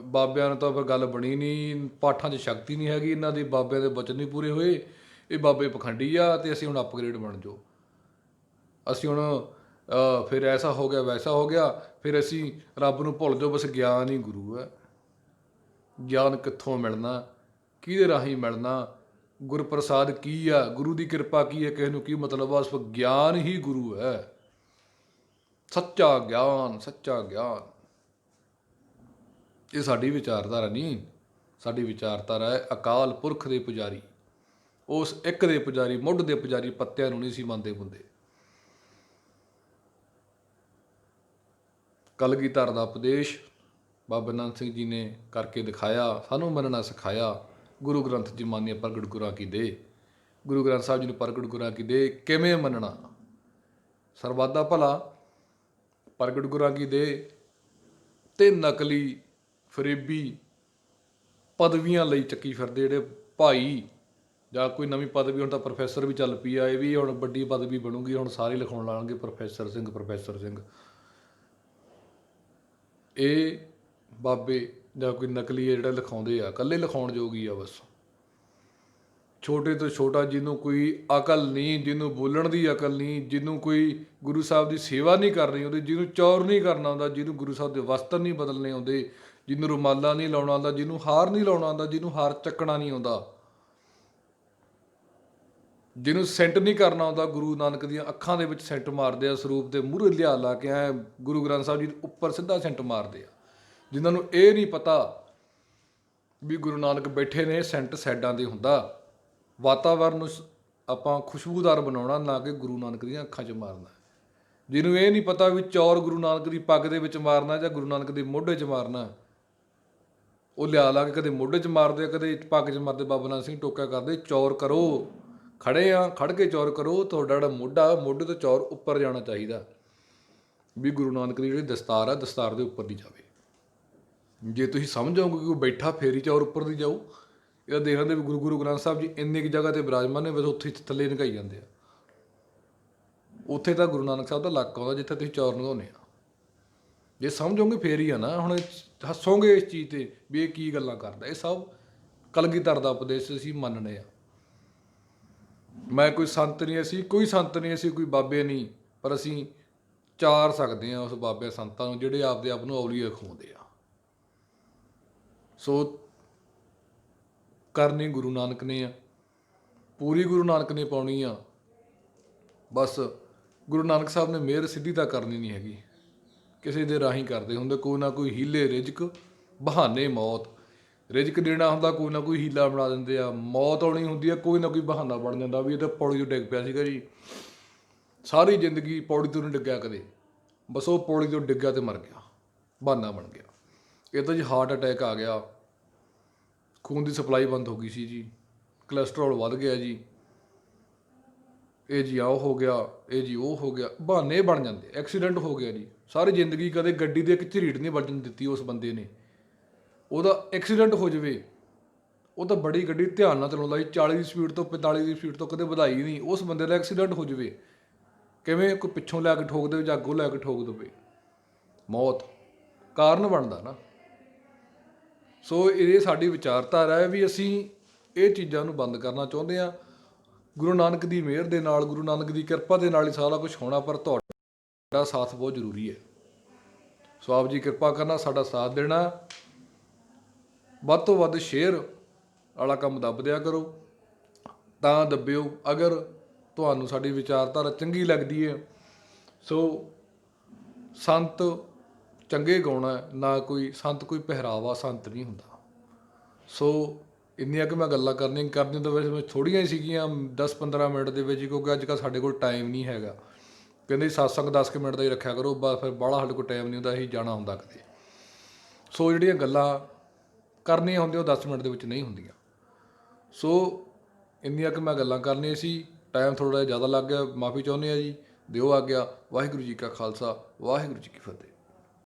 ਬਾਬਿਆਂ ਨੂੰ ਤਾਂ ਫਿਰ ਗੱਲ ਬਣੀ ਨਹੀਂ, ਪਾਠਾਂ 'ਚ ਸ਼ਕਤੀ ਨਹੀਂ ਹੈਗੀ ਇਹਨਾਂ ਦੀ, ਬਾਬਿਆਂ ਦੇ ਬਚਨ ਨਹੀਂ ਪੂਰੇ ਹੋਏ, ਇਹ ਬਾਬੇ ਪਖੰਡੀ ਆ ਅਤੇ ਅਸੀਂ ਹੁਣ ਅਪਗ੍ਰੇਡ ਬਣ ਜਾਓ। ਅਸੀਂ ਹੁਣ ਫਿਰ ਐਸਾ ਹੋ ਗਿਆ ਵੈਸਾ ਹੋ ਗਿਆ, ਫਿਰ ਅਸੀਂ ਰੱਬ ਨੂੰ ਭੁੱਲ ਜਾਓ, ਬਸ ਗਿਆਨ ਹੀ ਗੁਰੂ ਹੈ। ਗਿਆਨ ਕਿੱਥੋਂ ਮਿਲਣਾ, ਕਿਹਦੇ ਰਾਹੀਂ ਮਿਲਣਾ, ਗੁਰਪ੍ਰਸਾਦ ਕੀ ਆ, ਗੁਰੂ ਦੀ ਕਿਰਪਾ ਕੀ ਹੈ, ਕਿਸੇ ਨੂੰ ਕੀ ਮਤਲਬ ਆ, ਉਸ ਗਿਆਨ ਹੀ ਗੁਰੂ ਹੈ। ਸੱਚਾ ਗਿਆਨ, ਸੱਚਾ ਗਿਆਨ। ਇਹ ਸਾਡੀ ਵਿਚਾਰਧਾਰਾ ਨਹੀਂ, ਸਾਡੀ ਵਿਚਾਰਧਾਰਾ ਹੈ ਅਕਾਲ ਪੁਰਖ ਦੇ ਪੁਜਾਰੀ, ਉਸ ਇੱਕ ਦੇ ਪੁਜਾਰੀ, ਮੁੱਢ ਦੇ ਪੁਜਾਰੀ, ਪੱਤਿਆਂ ਨੂੰ ਨਹੀਂ ਸੀ ਮੰਨਦੇ ਹੁੰਦੇ। ਕਲਗੀਧਰ ਦਾ ਉਪਦੇਸ਼ ਬਾਬਾ ਨਾਨਕ ਸਿੰਘ ਜੀ ਨੇ ਕਰਕੇ ਦਿਖਾਇਆ, ਸਾਨੂੰ ਮੰਨਣਾ ਸਿਖਾਇਆ। ਗੁਰੂ ਗ੍ਰੰਥ ਜੀ ਮਾਨਿਆ ਪ੍ਰਗਟ ਗੁਰਾਂ ਕੀ ਦੇ, ਗੁਰੂ ਗ੍ਰੰਥ ਸਾਹਿਬ ਜੀ ਨੂੰ ਪ੍ਰਗਟ ਗੁਰਾਂ ਕੀ ਦੇ ਕਿਵੇਂ ਮੰਨਣਾ, ਸਰਬੱਤ ਦਾ ਭਲਾ ਪ੍ਰਗਟ ਗੁਰਾਂ ਕੀ ਦੇ। ਤੇ ਨਕਲੀ ਫਰੇਬੀ ਪਦਵੀਆਂ ਲਈ ਚੱਕੀ ਫਿਰਦੇ ਜਿਹੜੇ ਭਾਈ, ਜਾਂ ਕੋਈ ਨਵੀਂ ਪਦਵੀ, ਹੁਣ ਤਾਂ ਪ੍ਰੋਫੈਸਰ ਵੀ ਚੱਲ ਪਈ ਆ, ਇਹ ਵੀ ਹੁਣ ਵੱਡੀ ਪਦਵੀ ਬਣੂਗੀ, ਹੁਣ ਸਾਰੇ ਲਿਖਾਉਣ ਲਾਉਣਗੇ ਪ੍ਰੋਫੈਸਰ ਸਿੰਘ, ਪ੍ਰੋਫੈਸਰ ਸਿੰਘ। ਇਹ ਬਾਬੇ ਜਾਂ ਕੋਈ ਨਕਲੀ ਹੈ ਜਿਹੜਾ ਲਿਖਾਉਂਦੇ ਆ, ਇਕੱਲੇ ਲਿਖਾਉਣ ਯੋਗ ਹੀ ਆ ਬਸ। ਛੋਟੇ ਤੋਂ ਛੋਟਾ ਜਿਹਨੂੰ ਕੋਈ ਅਕਲ ਨਹੀਂ, ਜਿਹਨੂੰ ਬੋਲਣ ਦੀ ਅਕਲ ਨਹੀਂ, ਜਿਹਨੂੰ ਕੋਈ ਗੁਰੂ ਸਾਹਿਬ ਦੀ ਸੇਵਾ ਨਹੀਂ ਕਰਨੀ ਆਉਂਦੀ, ਜਿਹਨੂੰ ਚੌਰ ਨਹੀਂ ਕਰਨਾ ਆਉਂਦਾ, ਜਿਹਨੂੰ ਗੁਰੂ ਸਾਹਿਬ ਦੇ ਵਸਤਰ ਨਹੀਂ ਬਦਲਣੇ ਆਉਂਦੇ, ਜਿਹਨੂੰ ਰੁਮਾਲਾ ਨਹੀਂ ਲਾਉਣਾ ਆਉਂਦਾ, ਜਿਹਨੂੰ ਹਾਰ ਨਹੀਂ ਲਾਉਣਾ ਆਉਂਦਾ, ਜਿਹਨੂੰ ਹਾਰ ਚੱਕਣਾ ਨਹੀਂ ਆਉਂਦਾ, ਜਿਹਨੂੰ ਸੈਂਟ ਨਹੀਂ ਕਰਨਾ ਆਉਂਦਾ। ਗੁਰੂ ਨਾਨਕ ਦੀਆਂ ਅੱਖਾਂ ਦੇ ਵਿੱਚ ਸੈਂਟ ਮਾਰਦੇ ਆ, ਸਰੂਪ ਦੇ ਮੂਹਰੇ ਲਿਆ ਲਾ ਕੇ ਐ ਗੁਰੂ ਗ੍ਰੰਥ ਸਾਹਿਬ ਜੀ ਦੇ ਉੱਪਰ ਸਿੱਧਾ ਸੈਂਟ ਮਾਰਦੇ ਆ। ਜਿਨ੍ਹਾਂ ਨੂੰ ਇਹ ਨਹੀਂ ਪਤਾ ਵੀ ਗੁਰੂ ਨਾਨਕ ਬੈਠੇ ਨੇ, ਸੈਂਟ ਸਾਈਡਾਂ 'ਤੇ ਹੁੰਦਾ। ਵਾਤਾਵਰਨ ਨੂੰ ਆਪਾਂ ਖੁਸ਼ਬੂਦਾਰ ਬਣਾਉਣਾ, ਨਾ ਕਿ ਗੁਰੂ ਨਾਨਕ ਦੀਆਂ ਅੱਖਾਂ 'ਚ ਮਾਰਨਾ। ਜਿਹਨੂੰ ਇਹ ਨਹੀਂ ਪਤਾ ਵੀ ਚੌਰ ਗੁਰੂ ਨਾਨਕ ਦੀ ਪੱਗ ਦੇ ਵਿੱਚ ਮਾਰਨਾ ਜਾਂ ਗੁਰੂ ਨਾਨਕ ਦੇ ਮੋਢੇ 'ਚ ਮਾਰਨਾ, ਉਹ ਲਿਆ ਲਾ ਕੇ ਕਦੇ ਮੋਢੇ 'ਚ ਮਾਰਦੇ, ਕਦੇ ਪੱਗ 'ਚ ਮਾਰਦੇ। ਬਾਬਾ ਨਾਨਕ ਸਿੰਘ ਟੋਕਾ ਕਰਦੇ, ਚੌਰ ਕਰੋ, ਖੜੇ ਆ, ਖੜ ਕੇ ਚੌਰ ਕਰੋ। ਤੁਹਾਡਾ ਜਿਹੜਾ ਮੋਢਾ, ਮੋਢੇ ਤੋਂ ਚੌਰ ਉੱਪਰ ਜਾਣਾ ਚਾਹੀਦਾ, ਵੀ ਗੁਰੂ ਨਾਨਕ ਦੀ ਜਿਹੜੀ ਦਸਤਾਰ ਆ, ਦਸਤਾਰ ਦੇ ਉੱਪਰ ਦੀ ਜਾਵੇ। ਜੇ ਤੁਸੀਂ ਸਮਝੋਗੇ ਕਿ ਉਹ ਬੈਠਾ ਫੇਰ ਹੀ ਚੌਰ ਉੱਪਰ ਦੀ ਜਾਊ, ਇਹਦਾ ਦੇਖਦੇ ਵੀ ਗੁਰੂ ਗ੍ਰੰਥ ਸਾਹਿਬ ਜੀ ਇੰਨੀ ਕੁ ਜਗ੍ਹਾ 'ਤੇ ਬਿਰਾਜਮਾਨ ਨੇ, ਬਸ ਉੱਥੇ ਥੱਲੇ ਨਿਕਾਈ ਜਾਂਦੇ ਆ। ਉੱਥੇ ਤਾਂ ਗੁਰੂ ਨਾਨਕ ਸਾਹਿਬ ਦਾ ਇਲਾਕਾ ਆਉਂਦਾ ਜਿੱਥੇ ਤੁਸੀਂ ਚੌਰ ਨਿਗਾਉਂਦੇ ਆ। ਜੇ ਸਮਝੋਗੇ ਫੇਰ ਹੀ ਆ ਨਾ। ਹੁਣ ਹੱਸੋਗੇ ਇਸ ਚੀਜ਼ 'ਤੇ ਵੀ ਇਹ ਕੀ ਗੱਲਾਂ ਕਰਦਾ। ਇਹ ਸਭ ਕਲਗੀਧਰ ਦਾ ਉਪਦੇਸ਼ ਅਸੀਂ ਮੰਨਣੇ ਆ। ਮੈਂ ਕੋਈ ਸੰਤ ਨਹੀਂ, ਅਸੀਂ ਕੋਈ ਸੰਤ ਨਹੀਂ, ਅਸੀਂ ਕੋਈ ਬਾਬੇ ਨਹੀਂ, ਪਰ ਅਸੀਂ ਚਾਰ ਸਕਦੇ ਹਾਂ ਉਸ ਬਾਬੇ ਸੰਤਾਂ ਨੂੰ ਜਿਹੜੇ ਆਪਦੇ ਆਪ ਨੂੰ ਔਲੀਆ ਖਵਾਉਂਦੇ ਆ। ਸੋ ਕਰਨੀ ਗੁਰੂ ਨਾਨਕ ਨੇ ਆ, ਪੂਰੀ ਗੁਰੂ ਨਾਨਕ ਨੇ ਪਾਉਣੀ ਆ। ਬਸ ਗੁਰੂ ਨਾਨਕ ਸਾਹਿਬ ਨੇ ਮਿਹਰ ਸਿੱਧੀ ਤਾਂ ਕਰਨੀ ਨਹੀਂ ਹੈਗੀ, ਕਿਸੇ ਦੇ ਰਾਹੀਂ ਕਰਦੇ ਹੁੰਦੇ। ਕੋਈ ਨਾ ਕੋਈ ਹੀਲੇ ਰਿਜ਼ਕ, ਬਹਾਨੇ ਮੌਤ। ਰਿਜ਼ਕ ਦੇਣਾ ਹੁੰਦਾ, ਕੋਈ ਨਾ ਕੋਈ ਹੀਲਾ ਬਣਾ ਦਿੰਦੇ ਆ। ਮੌਤ ਆਉਣੀ ਹੁੰਦੀ ਆ, ਕੋਈ ਨਾ ਕੋਈ ਬਹਾਨਾ ਬਣ ਜਾਂਦਾ ਵੀ ਇਹ ਤਾਂ ਪੌੜੀ ਤੋਂ ਡਿੱਗ ਪਿਆ ਸੀਗਾ ਜੀ, ਸਾਰੀ ਜ਼ਿੰਦਗੀ ਪੌੜੀ ਤੋਂ ਨਹੀਂ ਡਿੱਗਿਆ ਕਦੇ, ਬਸ ਉਹ ਪੌੜੀ ਤੋਂ ਡਿੱਗਿਆ ਤੇ ਮਰ ਗਿਆ, ਬਹਾਨਾ ਬਣ ਗਿਆ। ਇਹ ਤਾਂ ਜੀ ਹਾਰਟ ਅਟੈਕ ਆ ਗਿਆ, ਖੂਨ ਦੀ ਸਪਲਾਈ ਬੰਦ ਹੋ ਗਈ ਸੀ ਜੀ, ਕੋਲੈਸਟਰੋਲ ਵੱਧ ਗਿਆ ਜੀ, ਇਹ ਜੀ ਆਹ ਹੋ ਗਿਆ, ਇਹ ਜੀ ਉਹ ਹੋ ਗਿਆ, ਬਹਾਨੇ ਬਣ ਜਾਂਦੇ। ਐਕਸੀਡੈਂਟ ਹੋ ਗਿਆ ਜੀ, ਸਾਰੀ ਜ਼ਿੰਦਗੀ ਕਦੇ ਗੱਡੀ ਦੇ ਇੱਕ ਝਰੀਟ ਨਹੀਂ ਵੱਜਣ ਦਿੱਤੀ ਉਸ ਬੰਦੇ ਨੇ। ਉਹਦਾ ਐਕਸੀਡੈਂਟ ਹੋ ਜਾਵੇ, ਉਹ ਤਾਂ ਬੜੀ ਗੱਡੀ ਧਿਆਨ ਨਾਲ ਚਲਾਉਂਦਾ ਜੀ, 40 ਦੀ ਸਪੀਡ ਤੋਂ 45 ਦੀ ਸਪੀਡ ਤੋਂ ਕਦੇ ਵਧਾਈ ਨਹੀਂ। ਉਸ ਬੰਦੇ ਦਾ ਐਕਸੀਡੈਂਟ ਹੋ ਜਾਵੇ, ਕਿਵੇਂ ਕੋਈ ਪਿੱਛੋਂ ਲੈ ਕੇ ਠੋਕ ਦੇਵੇ ਜਾਂ ਅੱਗੋਂ ਲੈ ਕੇ ਠੋਕ ਦੇਵੇ, ਮੌਤ ਕਾਰਨ ਬਣਦਾ ਨਾ। ਸੋ ਇਹ ਸਾਡੀ ਵਿਚਾਰਧਾਰਾ ਹੈ ਵੀ ਅਸੀਂ ਇਹ ਚੀਜ਼ਾਂ ਨੂੰ ਬੰਦ ਕਰਨਾ ਚਾਹੁੰਦੇ ਹਾਂ। ਗੁਰੂ ਨਾਨਕ ਦੀ ਮਿਹਰ ਦੇ ਨਾਲ, ਗੁਰੂ ਨਾਨਕ ਦੀ ਕਿਰਪਾ ਦੇ ਨਾਲ ਹੀ ਸਾਰਾ ਕੁਛ ਹੋਣਾ, ਪਰ ਤੁਹਾਡਾ ਸਾਥ ਬਹੁਤ ਜ਼ਰੂਰੀ ਹੈ। ਸੋ ਆਪ ਜੀ ਕਿਰਪਾ ਕਰਨਾ, ਸਾਡਾ ਸਾਥ ਦੇਣਾ, ਵੱਧ ਤੋਂ ਵੱਧ ਸ਼ੇਅਰ ਵਾਲਾ ਕੰਮ ਦੱਬ ਦਿਆ ਕਰੋ, ਤਾਂ ਦੱਬਿਓ ਅਗਰ ਤੁਹਾਨੂੰ ਸਾਡੀ ਵਿਚਾਰਧਾਰਾ ਚੰਗੀ ਲੱਗਦੀ ਹੈ। ਸੋ ਸੰਤ ਚੰਗੇ ਗਾਉਣਾ ਨਾ, ਕੋਈ ਸੰਤ ਕੋਈ ਪਹਿਰਾਵਾ ਸੰਤ ਨਹੀਂ ਹੁੰਦਾ। ਸੋ ਇੰਨੀਆਂ ਕਿ ਮੈਂ ਗੱਲਾਂ ਕਰਨੀਆਂ ਤਾਂ ਵੈਸੇ ਮੈਂ ਥੋੜ੍ਹੀਆਂ ਹੀ ਸੀਗੀਆਂ, 10-15 ਮਿੰਟ ਦੇ ਵਿੱਚ, ਕਿਉਂਕਿ ਅੱਜ ਕੱਲ੍ਹ ਸਾਡੇ ਕੋਲ ਟਾਈਮ ਨਹੀਂ ਹੈਗਾ। ਕਹਿੰਦੇ ਸਤਸੰਗ 10 ਕੁ ਮਿੰਟ ਦਾ ਹੀ ਰੱਖਿਆ ਕਰੋ, ਬਸ ਫਿਰ ਬਾਹਲਾ ਸਾਡੇ ਕੋਲ ਟਾਈਮ ਨਹੀਂ ਹੁੰਦਾ, ਅਸੀਂ ਜਾਣਾ ਹੁੰਦਾ ਕਿਤੇ। ਸੋ ਜਿਹੜੀਆਂ ਗੱਲਾਂ ਕਰਨੀਆਂ ਹੁੰਦੀਆਂ ਉਹ 10 ਮਿੰਟ ਦੇ ਵਿੱਚ ਨਹੀਂ ਹੁੰਦੀਆਂ। ਸੋ ਇੰਨੀਆਂ ਕਿ ਮੈਂ ਗੱਲਾਂ ਕਰਨੀਆਂ ਸੀ, ਟਾਈਮ ਥੋੜ੍ਹਾ ਜਿਹਾ ਜ਼ਿਆਦਾ ਲੱਗ ਗਿਆ, ਮਾਫੀ ਚਾਹੁੰਦੇ ਹਾਂ ਜੀ। ਦਿਓ ਆਗਿਆ। ਵਾਹਿਗੁਰੂ ਜੀ ਕਾ ਖਾਲਸਾ, ਵਾਹਿਗੁਰੂ ਜੀ ਕੀ ਫਤਿਹ।